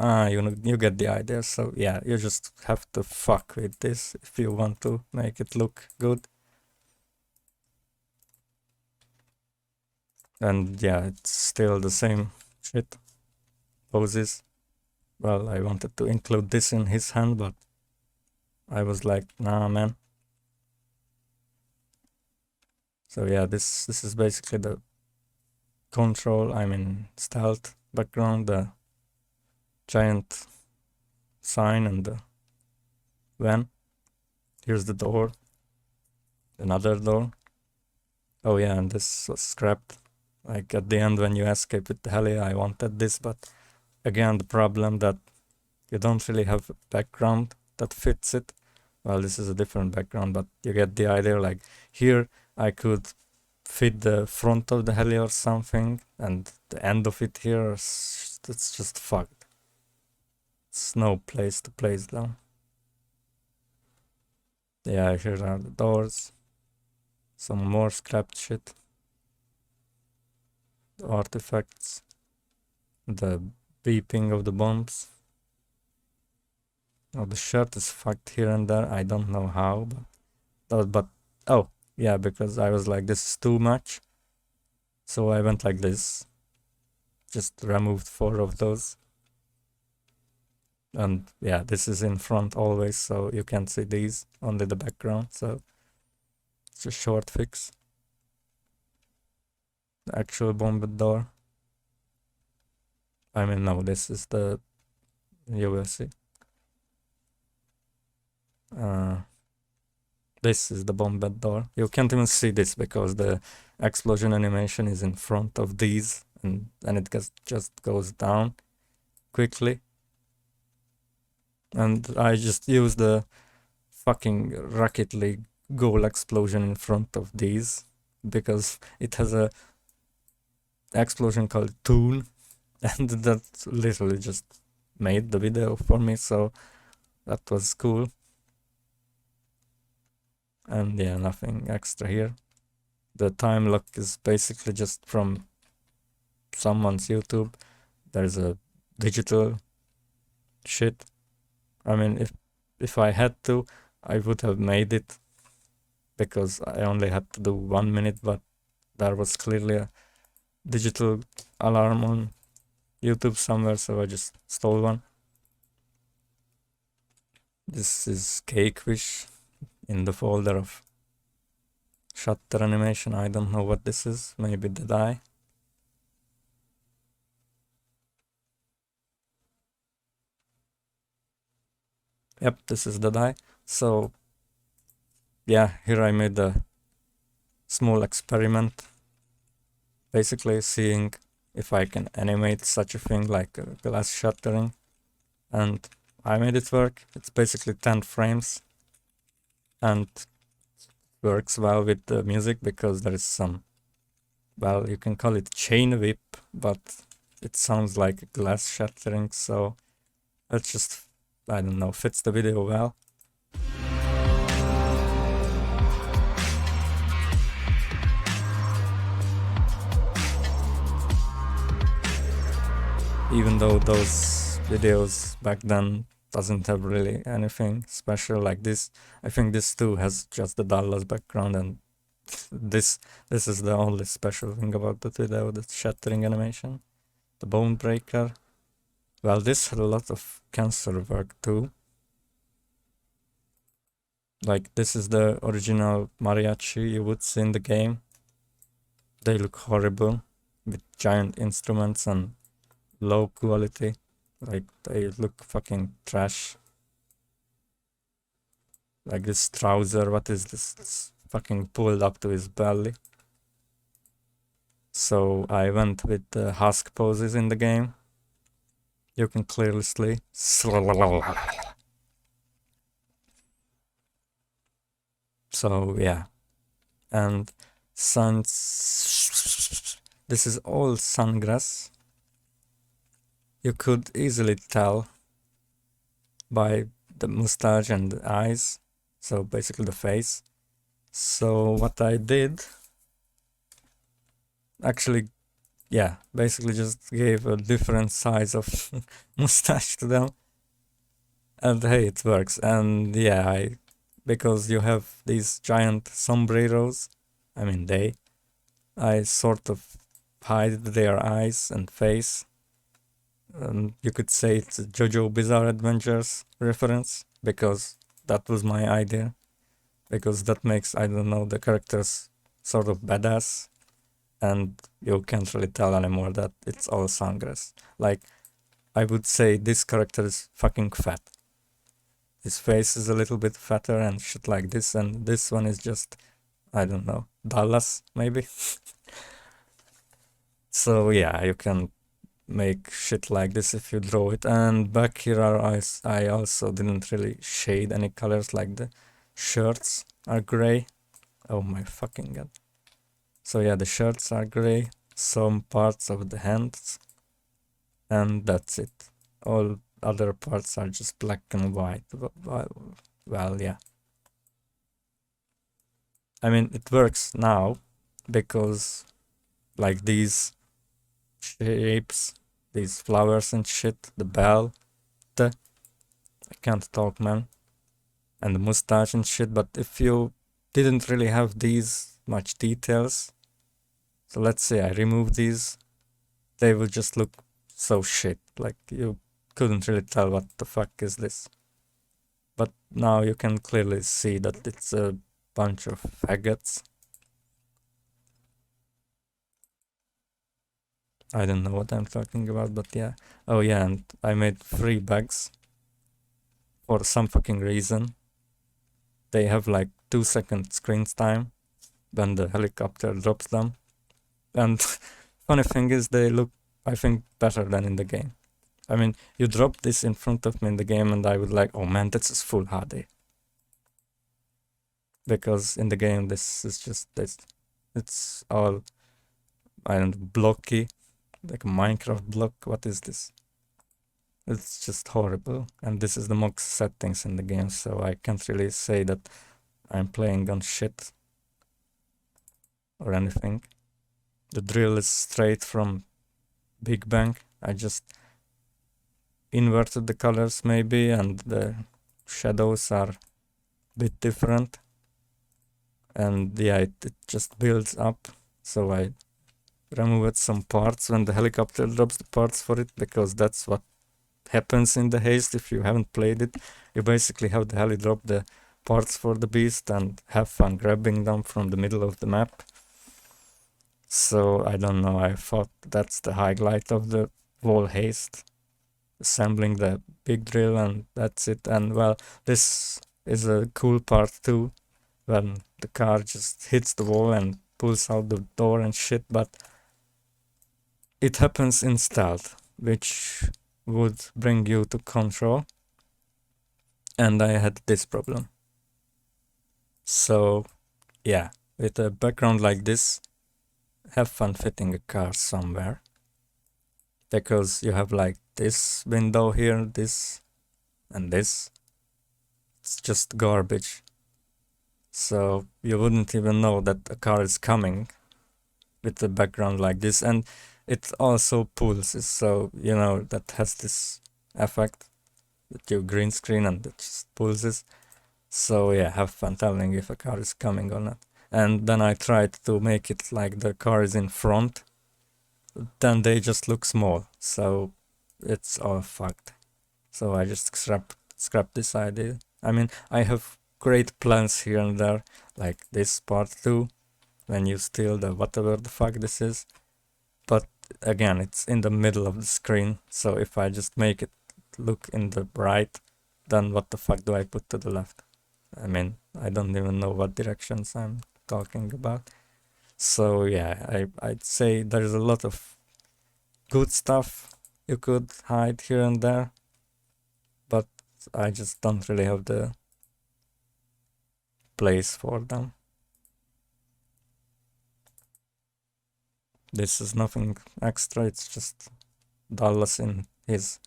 Speaker 1: you get the idea. So yeah, you just have to fuck with this if you want to make it look good. And yeah, it's still the same shit poses. Well, I wanted to include this in his hand, but I was like, nah, man. So yeah, this is basically the control, I mean stealth background, the giant sign and the van. Here's the door. Another door. Oh yeah, and this was scrapped. Like at the end when you escape with the heli, I wanted this, but again the problem that you don't really have a background that fits it. Well, this is a different background, but you get the idea. Like here I could fit the front of the heli or something, and the end of it here, it's just fucked. It's no place to place them. Yeah, here are the doors. Some more scrapped shit. The artifacts. The beeping of the bombs. Oh, the shirt is fucked here and there. I don't know how, but oh, yeah, because I was like, this is too much. So I went like this. Just removed 4 of those. And yeah, this is in front always, so you can't see these, only the background. So it's a short fix. The actual bombed door. I mean, no, this is the, you will see. This is the bombed door. You can't even see this because the explosion animation is in front of these, and it just goes down quickly. And I just use the fucking Rocket League goal explosion in front of these because it has a explosion called Toon, and that literally just made the video for me, so that was cool. And yeah, nothing extra here. The time lock is basically just from someone's YouTube. There's a digital shit. I mean, if I had to, I would have made it because I only had to do 1 minute, but there was clearly a digital alarm on YouTube somewhere, so I just stole one. This is Cakewish in the folder of shutter animation. I don't know what this is. Maybe Deadeye. Yep, this is Deadeye. So yeah, here I made a small experiment, basically seeing if I can animate such a thing like glass shattering, and I made it work. It's basically 10 frames and works well with the music because there is some, well, you can call it chain whip, but it sounds like glass shattering, so that's just, I don't know, fits the video well. Even though those videos back then doesn't have really anything special like this. I think this too has just the Dallas background, and this is the only special thing about the video, the shattering animation. The bone breaker. Well, this had a lot of cancer work too. Like, this is the original mariachi you would see in the game. They look horrible with giant instruments and low quality. Like, they look fucking trash. Like this trouser, what is this? It's fucking pulled up to his belly. So I went with the husk poses in the game. You can clearly see. So yeah. And this is all sungrass. You could easily tell by the mustache and the eyes, so basically the face. So what I did, actually, yeah, basically just gave a different size of mustache to them, and hey, it works. And yeah, because you have these giant sombreros, I mean I sort of hide their eyes and face. You could say it's a JoJo Bizarre Adventures reference, because that was my idea. Because that makes, I don't know, the characters sort of badass, and you can't really tell anymore that it's all sunglass. Like, I would say this character is fucking fat. His face is a little bit fatter and shit like this, and this one is just, I don't know, Dallas, maybe? So yeah, you can make shit like this if you draw it. And back here are eyes. I also didn't really shade any colors, like the shirts are gray. Oh my fucking god. So yeah, the shirts are gray, some parts of the hands, and that's it. All other parts are just black and white. Well, yeah. I mean, it works now because like these shapes, these flowers and shit, the bell, I can't talk, man, and the mustache and shit. But if you didn't really have these much details, so let's say I remove these, they would just look so shit. Like, you couldn't really tell what the fuck is this. But now you can clearly see that it's a bunch of faggots. I don't know what I'm talking about, but yeah. Oh yeah, and I made 3 bags for some fucking reason. They have like 2-second screen time when the helicopter drops them. And funny thing is, they look, I think, better than in the game. I mean, you drop this in front of me in the game and I would like, oh man, this is full HD. Because in the game, this is just this. It's all, I don't know, blocky, like a Minecraft block. What is this? It's just horrible. And this is the max settings in the game, so I can't really say that I'm playing on shit or anything. The drill is straight from Big Bang. I just inverted the colors maybe, and the shadows are a bit different. And yeah, it just builds up. So I removed some parts when the helicopter drops the parts for it, because that's what happens in the Heist. If you haven't played it, you basically have the heli drop the parts for the beast and have fun grabbing them from the middle of the map. So I don't know, I thought that's the highlight of the whole Heist, assembling the big drill, and that's it. And well, this is a cool part too, when the car just hits the wall and pulls out the door and shit, but it happens in stealth, which would bring you to control, and I had this problem. So yeah, with a background like this, have fun fitting a car somewhere, because you have like this window here, this and this. It's just garbage. So you wouldn't even know that a car is coming with a background like this, and it also pulls it, so you know that has this effect that you green screen and it just pulls it. So yeah, have fun telling if a car is coming or not. And then I tried to make it like the car is in front, then they just look small, so it's all fucked. So I just scrap this idea. I mean, I have great plans here and there, like this part too, when you steal the whatever the fuck this is. But again, it's in the middle of the screen, so if I just make it look in the right, then what the fuck do I put to the left? I mean, I don't even know what directions I'm talking about. So yeah, I'd say there's a lot of good stuff you could hide here and there, but I just don't really have the place for them. This is nothing extra, it's just Dallas in his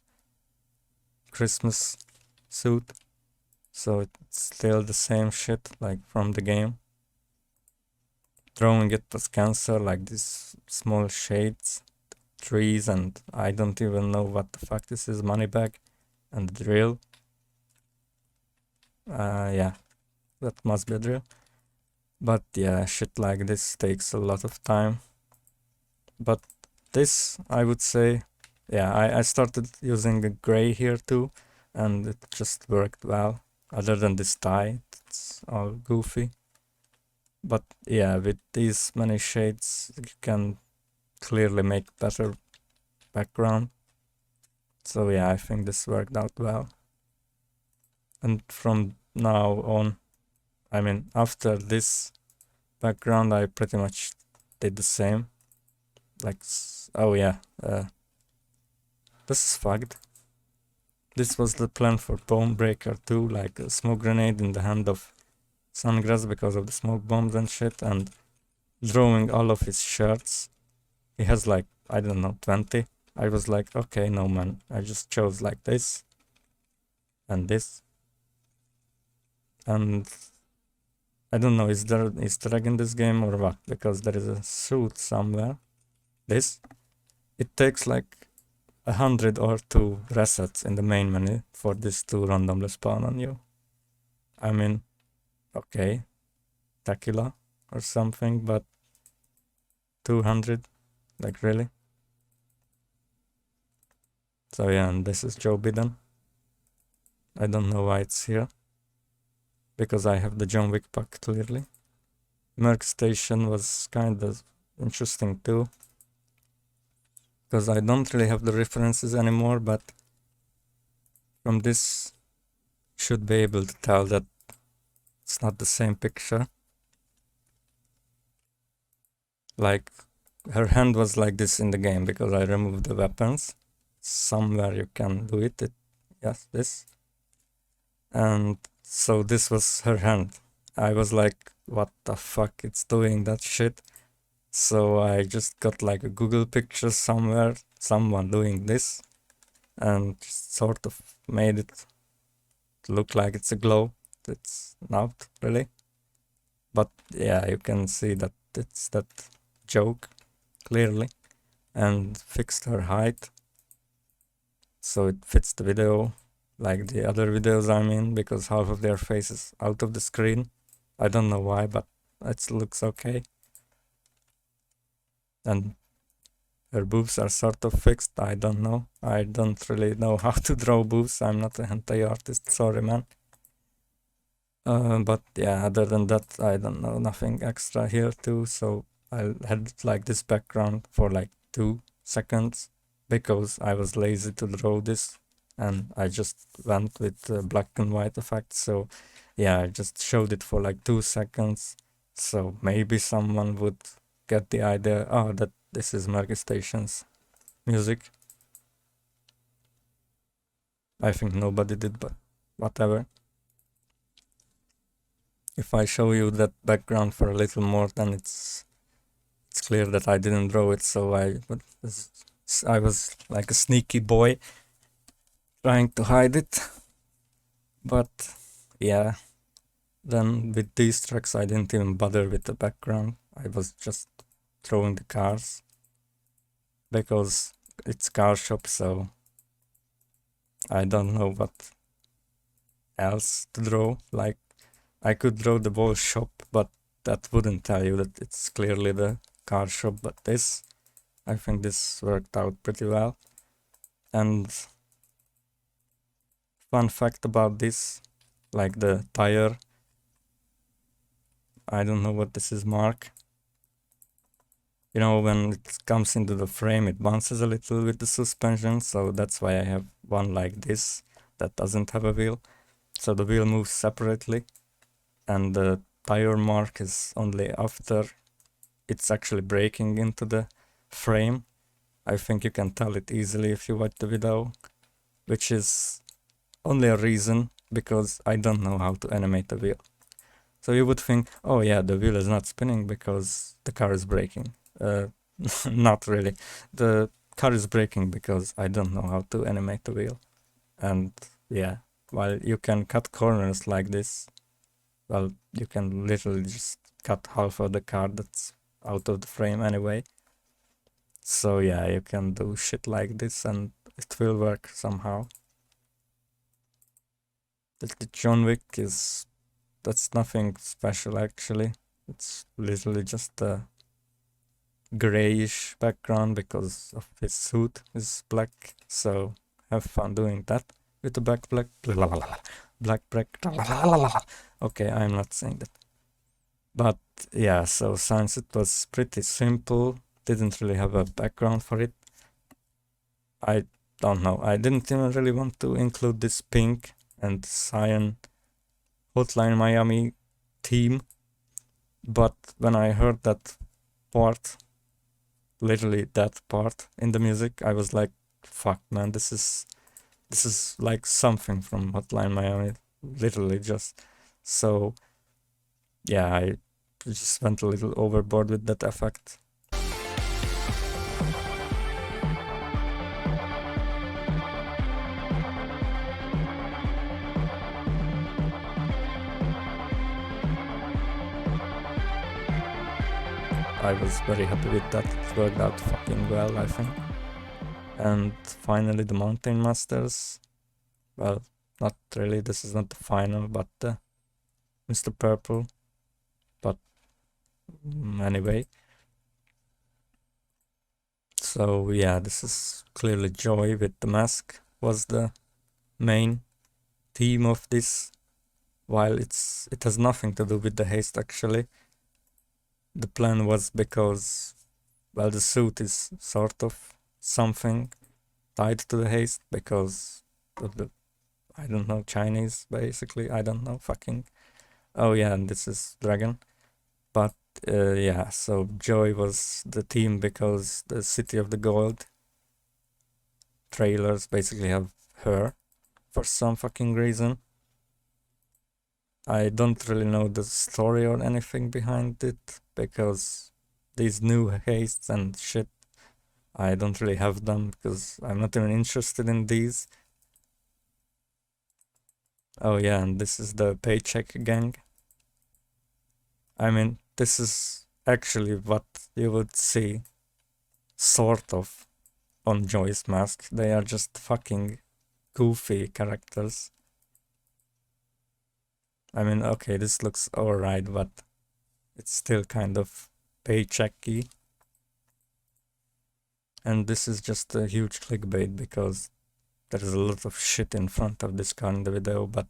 Speaker 1: Christmas suit. So it's still the same shit like from the game. Drawing it was cancer, like these small shades, trees, and I don't even know what the fuck this is, money bag and the drill. Yeah, that must be a drill. But yeah, shit like this takes a lot of time. But this, I would say, yeah, I started using a gray here too, and it just worked well. Other than this tie, it's all goofy. But yeah, with these many shades, you can clearly make better background. So yeah, I think this worked out well. And from now on, I mean, after this background, I pretty much did the same. Like, oh yeah, this is fucked. This was the plan for Bone Breaker too, like a smoke grenade in the hand of Sungrass because of the smoke bombs and shit, and drawing all of his shirts. He has like, I don't know, 20. I was like, okay, no man, I just chose like this and this. And I don't know, is there an Easter egg in this game or what? Because there is a suit somewhere. This. It takes like 100 or 2 resets in the main menu for this to randomly spawn on you. I mean, okay, tequila or something, but 200, like really? So yeah, and this is Joe Biden. I don't know why it's here, because I have the John Wick pack clearly. Murky Station was kind of interesting too, because I don't really have the references anymore, but from this should be able to tell that it's not the same picture. Like, her hand was like this in the game because I removed the weapons. Somewhere you can do it. Yes, this. And so this was her hand. I was like, what the fuck, it's doing that shit. So I just got like a Google picture somewhere, someone doing this, and just sort of made it look like it's a glow. It's not really. But yeah, you can see that it's that joke clearly, and fixed her height so it fits the video like the other videos I'm in, because half of their face is out of the screen. I don't know why, but it looks okay. And her boobs are sort of fixed. I don't know. I don't really know how to draw boobs. I'm not a hentai artist. Sorry, man. But yeah, other than that, I don't know. Nothing extra here too. So I had like this background for like 2 seconds because I was lazy to draw this, and I just went with black and white effect. So yeah, I just showed it for like 2 seconds. So maybe someone would get the idea, oh, that this is Murky Station's music. I think nobody did, but whatever. If I show you that background for a little more, then it's clear that I didn't draw it. So I was like a sneaky boy trying to hide it. But yeah, then with these tracks I didn't even bother with the background. I was just drawing the cars because it's car shop, so I don't know what else to draw. Like, I could draw the whole shop, but that wouldn't tell you that it's clearly the car shop. But this, I think this worked out pretty well. And fun fact about this, like the tire, I don't know what this is, Mark. You know, when it comes into the frame, it bounces a little with the suspension, so that's why I have one like this that doesn't have a wheel. So the wheel moves separately, and the tire mark is only after it's actually breaking into the frame. I think you can tell it easily if you watch the video, which is only a reason because I don't know how to animate the wheel. So you would think, oh yeah, the wheel is not spinning because the car is braking. Not really. The car is braking because I don't know how to animate the wheel. And yeah, while you can cut corners like this, well, you can literally just cut half of the car that's out of the frame anyway. So yeah, you can do shit like this and it will work somehow. The John Wick that's nothing special actually. It's literally just a grayish background because of his suit is black. So have fun doing that with the black Okay, I'm not saying that. But yeah, so since it was pretty simple, didn't really have a background for it. I don't know. I didn't even really want to include this pink and cyan Hotline Miami theme, but when I heard that part, literally that part in the music, I was like, fuck man, this is like something from Hotline Miami, literally just. So yeah, I just went a little overboard with that effect. I was very happy with that. It worked out fucking well, I think. And finally the Mountain Masters. Well, not really, this is not the final, but Mr. Purple. But anyway. So yeah, this is clearly Joy with the mask was the main theme of this. While it has nothing to do with the haste actually. The plan was because, well, the suit is sort of something tied to the haste because of the, I don't know, Chinese basically. I don't know, fucking. Oh yeah, and this is Dragon. But yeah, so Joy was the theme because the City of the Gold trailers basically have her for some fucking reason. I don't really know the story or anything behind it because these new hastes and shit, I don't really have them because I'm not even interested in these. Oh yeah, and this is the Paycheck Gang. I mean, this is actually what you would see, sort of, on Joy's Mask. They are just fucking goofy characters. I mean, okay, this looks alright, but it's still kind of paychecky. And this is just a huge clickbait because there's a lot of shit in front of this car in the video, but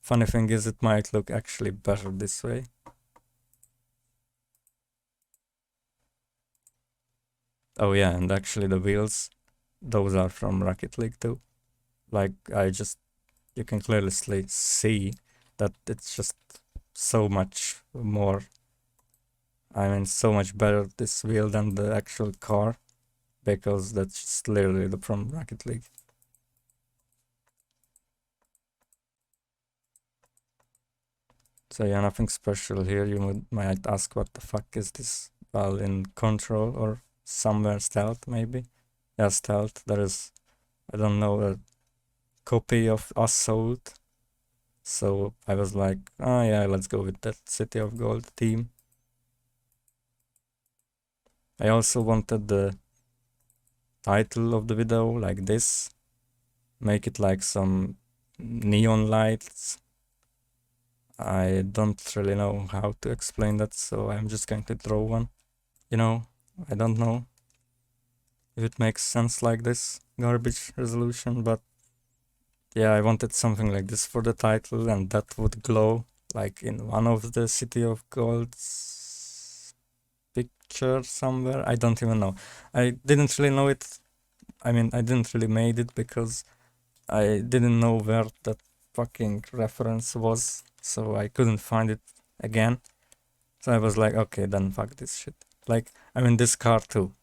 Speaker 1: funny thing is it might look actually better this way. Oh yeah, and actually the wheels, those are from Rocket League too. Like, you can clearly see that it's just so much more, I mean, so much better this wheel than the actual car, because that's just literally from Rocket League. So yeah, nothing special here. You might ask, what the fuck is this? Well, in Control or somewhere Stealth, maybe? Yeah, Stealth. There is, I don't know, a copy of Assault. So I was like, oh yeah, let's go with that City of Gold theme. I also wanted the title of the video like this. Make it like some neon lights. I don't really know how to explain that, so I'm just going to draw one. You know, I don't know if it makes sense like this garbage resolution, but yeah, I wanted something like this for the title, and that would glow like in one of the City of Gold's picture somewhere. I don't even know. I didn't really know it. I mean, I didn't really made it because I didn't know where that fucking reference was, so I couldn't find it again. So I was like, okay, then fuck this shit. Like, I mean, this car too.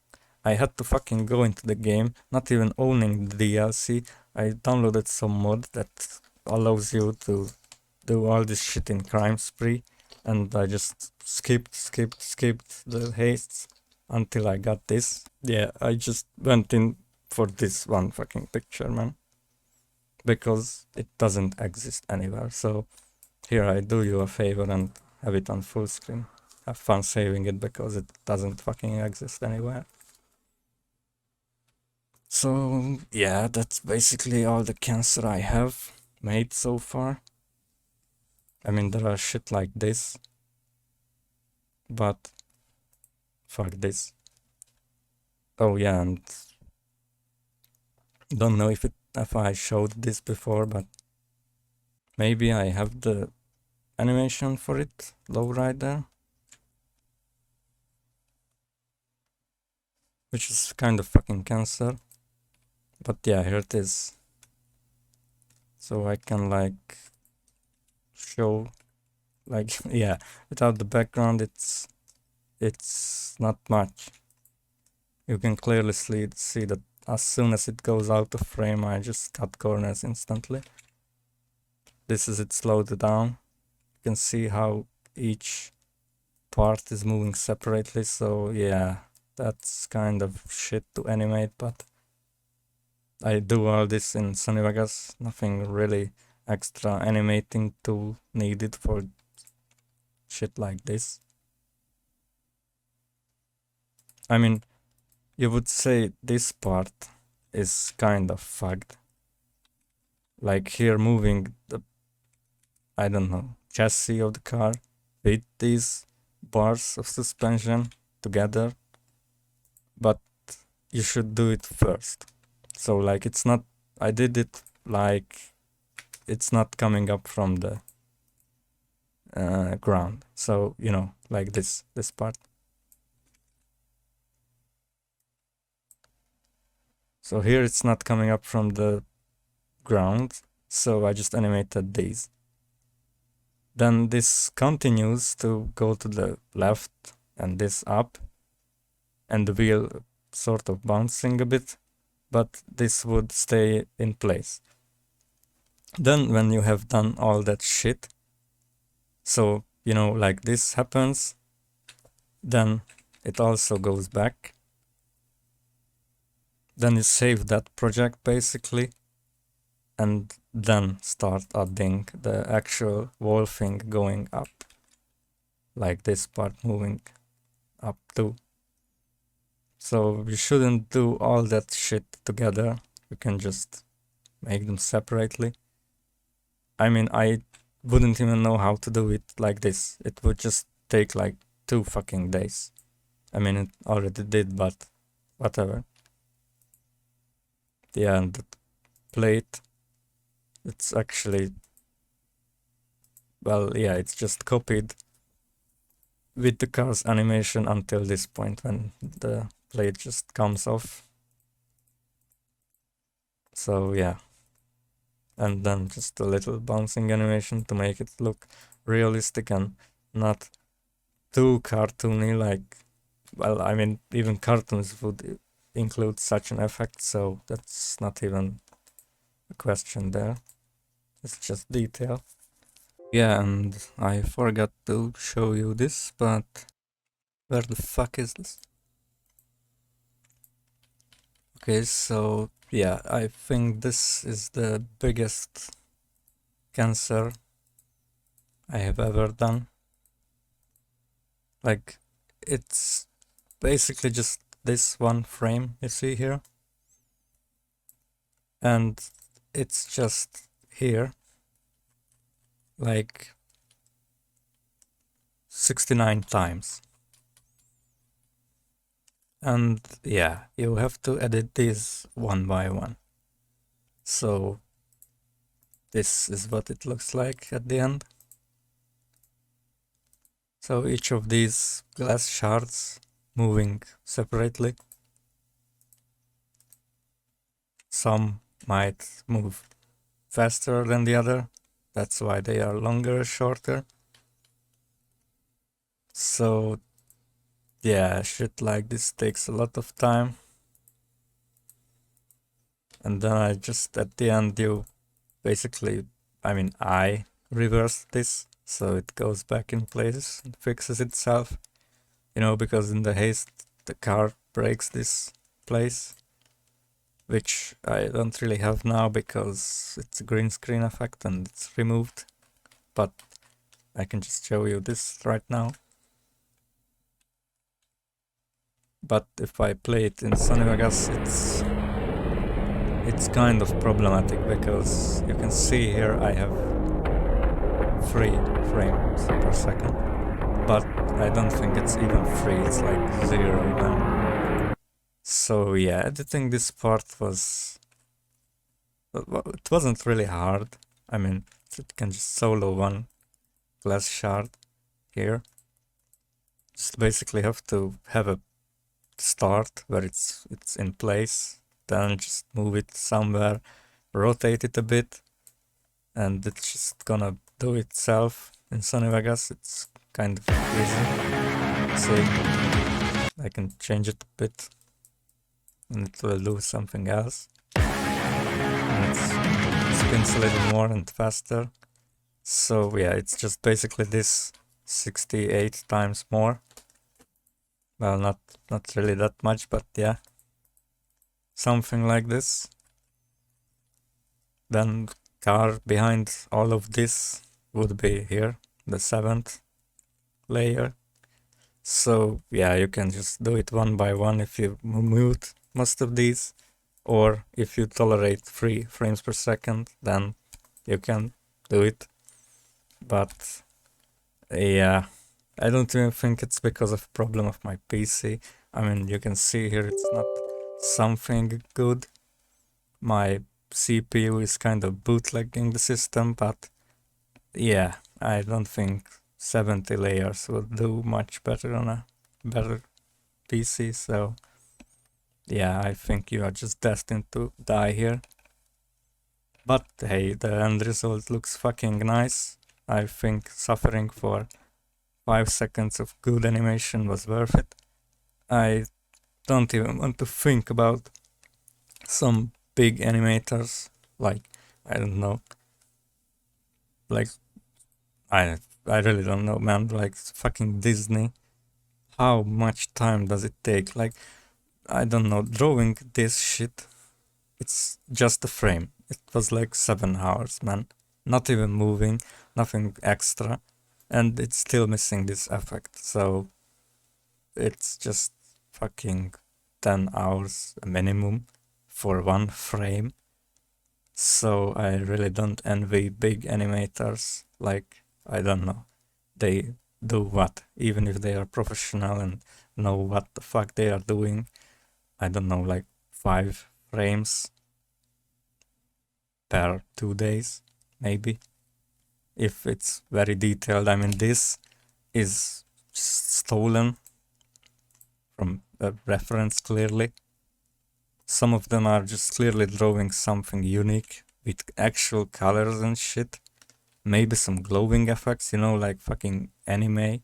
Speaker 1: I had to fucking go into the game, not even owning the DLC. I downloaded some mod that allows you to do all this shit in Crime Spree, and I just skipped the hastes until I got this. Yeah, I just went in for this one fucking picture, man, because it doesn't exist anywhere. So here I do you a favor and have it on full screen. Have fun saving it because it doesn't fucking exist anywhere. So yeah, that's basically all the cancer I have made so far. I mean, there are shit like this, but fuck this. Oh yeah, and don't know if I showed this before, but maybe I have the animation for it, Lowrider, which is kind of fucking cancer. But yeah, here it is. So I can like show, like, yeah, without the background it's not much. You can clearly see that as soon as it goes out of frame, I just cut corners instantly. This is it slowed down. You can see how each part is moving separately, so yeah, that's kind of shit to animate, but I do all this in Sanyavok. Nothing really extra animating tool needed for shit like this. I mean, you would say this part is kind of fucked. Like here moving the, I don't know, chassis of the car with these bars of suspension together. But you should do it first. So like it's not, I did it like it's not coming up from the ground. So, you know, like this part. So here it's not coming up from the ground, so I just animated these. Then this continues to go to the left and this up, and the wheel sort of bouncing a bit, but this would stay in place. Then when you have done all that shit, so, you know, like this happens, then it also goes back. Then you save that project basically, and then start adding the actual wall thing going up. like this part moving up too. So you shouldn't do all that shit together. You can just make them separately. I mean, I wouldn't even know how to do it like this. It would just take like 2 fucking days. I mean, it already did, but whatever. Yeah, and the plate, it's actually, well, yeah, it's just copied with the car's animation until this point when the plate just comes off. So yeah, and then just a little bouncing animation to make it look realistic and not too cartoony. Like, well, I mean, even cartoons would include such an effect, so that's not even a question there. It's just detail. Yeah, and I forgot to show you this, but where the fuck is this? Okay, so yeah, I think this is the biggest cancer I have ever done. Like, it's basically just this one frame you see here. And it's just here. Like 69 times. And yeah, you have to edit these one by one. So this is what it looks like at the end. So each of these glass shards moving separately. Some might move faster than the other. That's why they are longer or shorter. So yeah, shit like this takes a lot of time. And then I just, at the end, you basically, I reverse this, so it goes back in place and fixes itself. You know, because in the Heist, the car breaks this place, which I don't really have now because it's a green screen effect and it's removed. But I can just show you this right now. But if I play it in Sanyavok, it's kind of problematic because you can see here I have 3 frames per second, but I don't think it's even 3, it's like 0 now. So yeah, editing this part was, well, it wasn't really hard. I mean, it can just solo one glass shard here. Just basically have to have a start where it's in place, then just move it somewhere, rotate it a bit, and it's just gonna do itself. In Sanyavok, it's kind of easy. See, I can change it a bit, and it will do something else. And it spins a little more and faster. So yeah, it's just basically this 68 times more. Well, not really that much, but yeah, something like this. Then car behind all of this would be here, the 7th layer. So yeah, you can just do it one by one if you mute most of these, or if you tolerate 3 frames per second, then you can do it. But yeah, I don't even think it's because of problem of my PC. I mean, you can see here it's not something good. My CPU is kind of bootlegging the system, but yeah, I don't think 70 layers would do much better on a better PC, so yeah, I think you are just destined to die here. But hey, the end result looks fucking nice. I think suffering for 5 seconds of good animation was worth it. I don't even want to think about some big animators, like, I don't know, like, I really don't know, man, like fucking Disney. How much time does it take? Like, I don't know, drawing this shit, it's just a frame. It was like 7 hours, man. Not even moving, nothing extra. and it's still missing this effect, so it's just fucking 10 hours minimum for one frame. So I really don't envy big animators. Like, I don't know, they do what, even if they are professional and know what the fuck they are doing, I don't know, like 5 frames per 2 days, maybe, if it's very detailed. I mean, this is stolen from a reference, clearly. Some of them are just clearly drawing something unique with actual colors and shit. Maybe some glowing effects, you know, like fucking anime.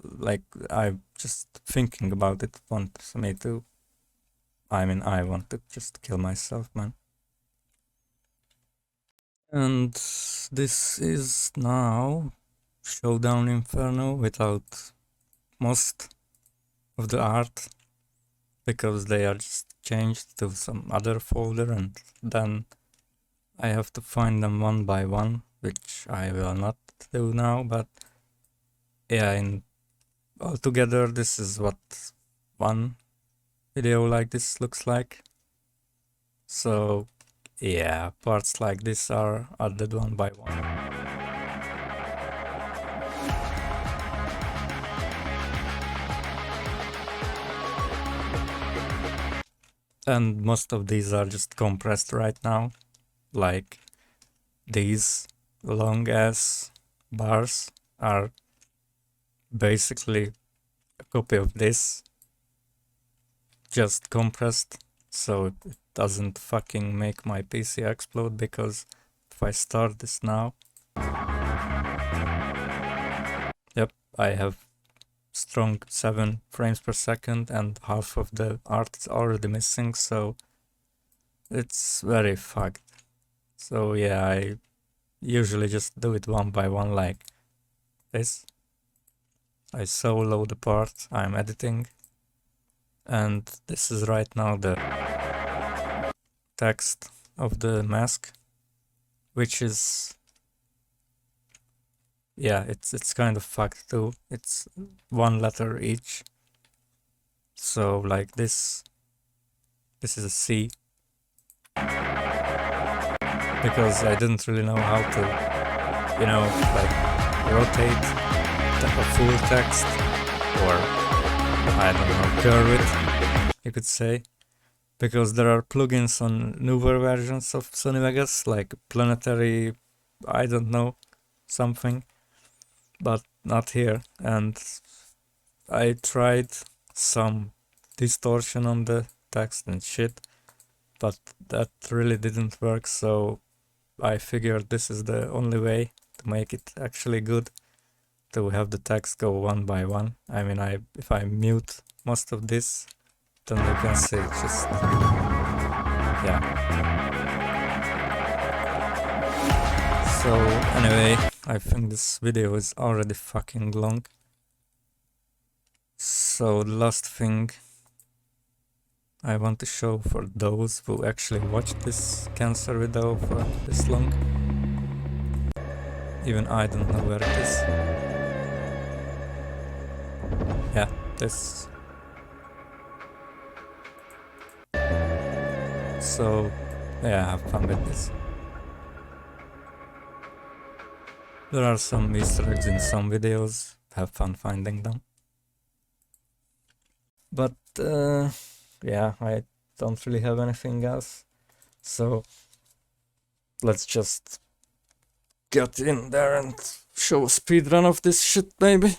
Speaker 1: Like, I'm just thinking about it, wants me to... I mean, I want to just kill myself, man. And this is now Showdown Inferno without most of the art, because they are just changed to some other folder, and then I have to find them one by one, which I will not do now, but yeah, in altogether this is what one video like this looks like. So yeah, parts like this are added one by one. And most of these are just compressed right now, like these long ass bars are basically a copy of this, just compressed, so it doesn't fucking make my PC explode, because if I start this now, yep, I have strong 7 frames per second and half of the art is already missing, so it's very fucked. So yeah, I usually just do it one by one like this. I solo the part I'm editing, and this is right now the text of the mask, which is, yeah, it's kind of fucked too. It's 1 letter each. So like this is a C, because I didn't really know how to, you know, like rotate a full text, or I don't know, curve it, you could say, because there are plugins on newer versions of Sony Vegas, like planetary, I don't know, something, but not here. And I tried some distortion on the text and shit, but that really didn't work, so I figured this is the only way to make it actually good, to have the text go one by one. I mean, if I mute most of this, then you can see just, yeah. So anyway, I think this video is already fucking long. So the last thing I want to show for those who actually watched this cancer video for this long. Even I don't know where it is. Yeah, this. So yeah, have fun with this. There are some Easter eggs in some videos, have fun finding them. But yeah, I don't really have anything else, so let's just get in there and show a speedrun of this shit, maybe.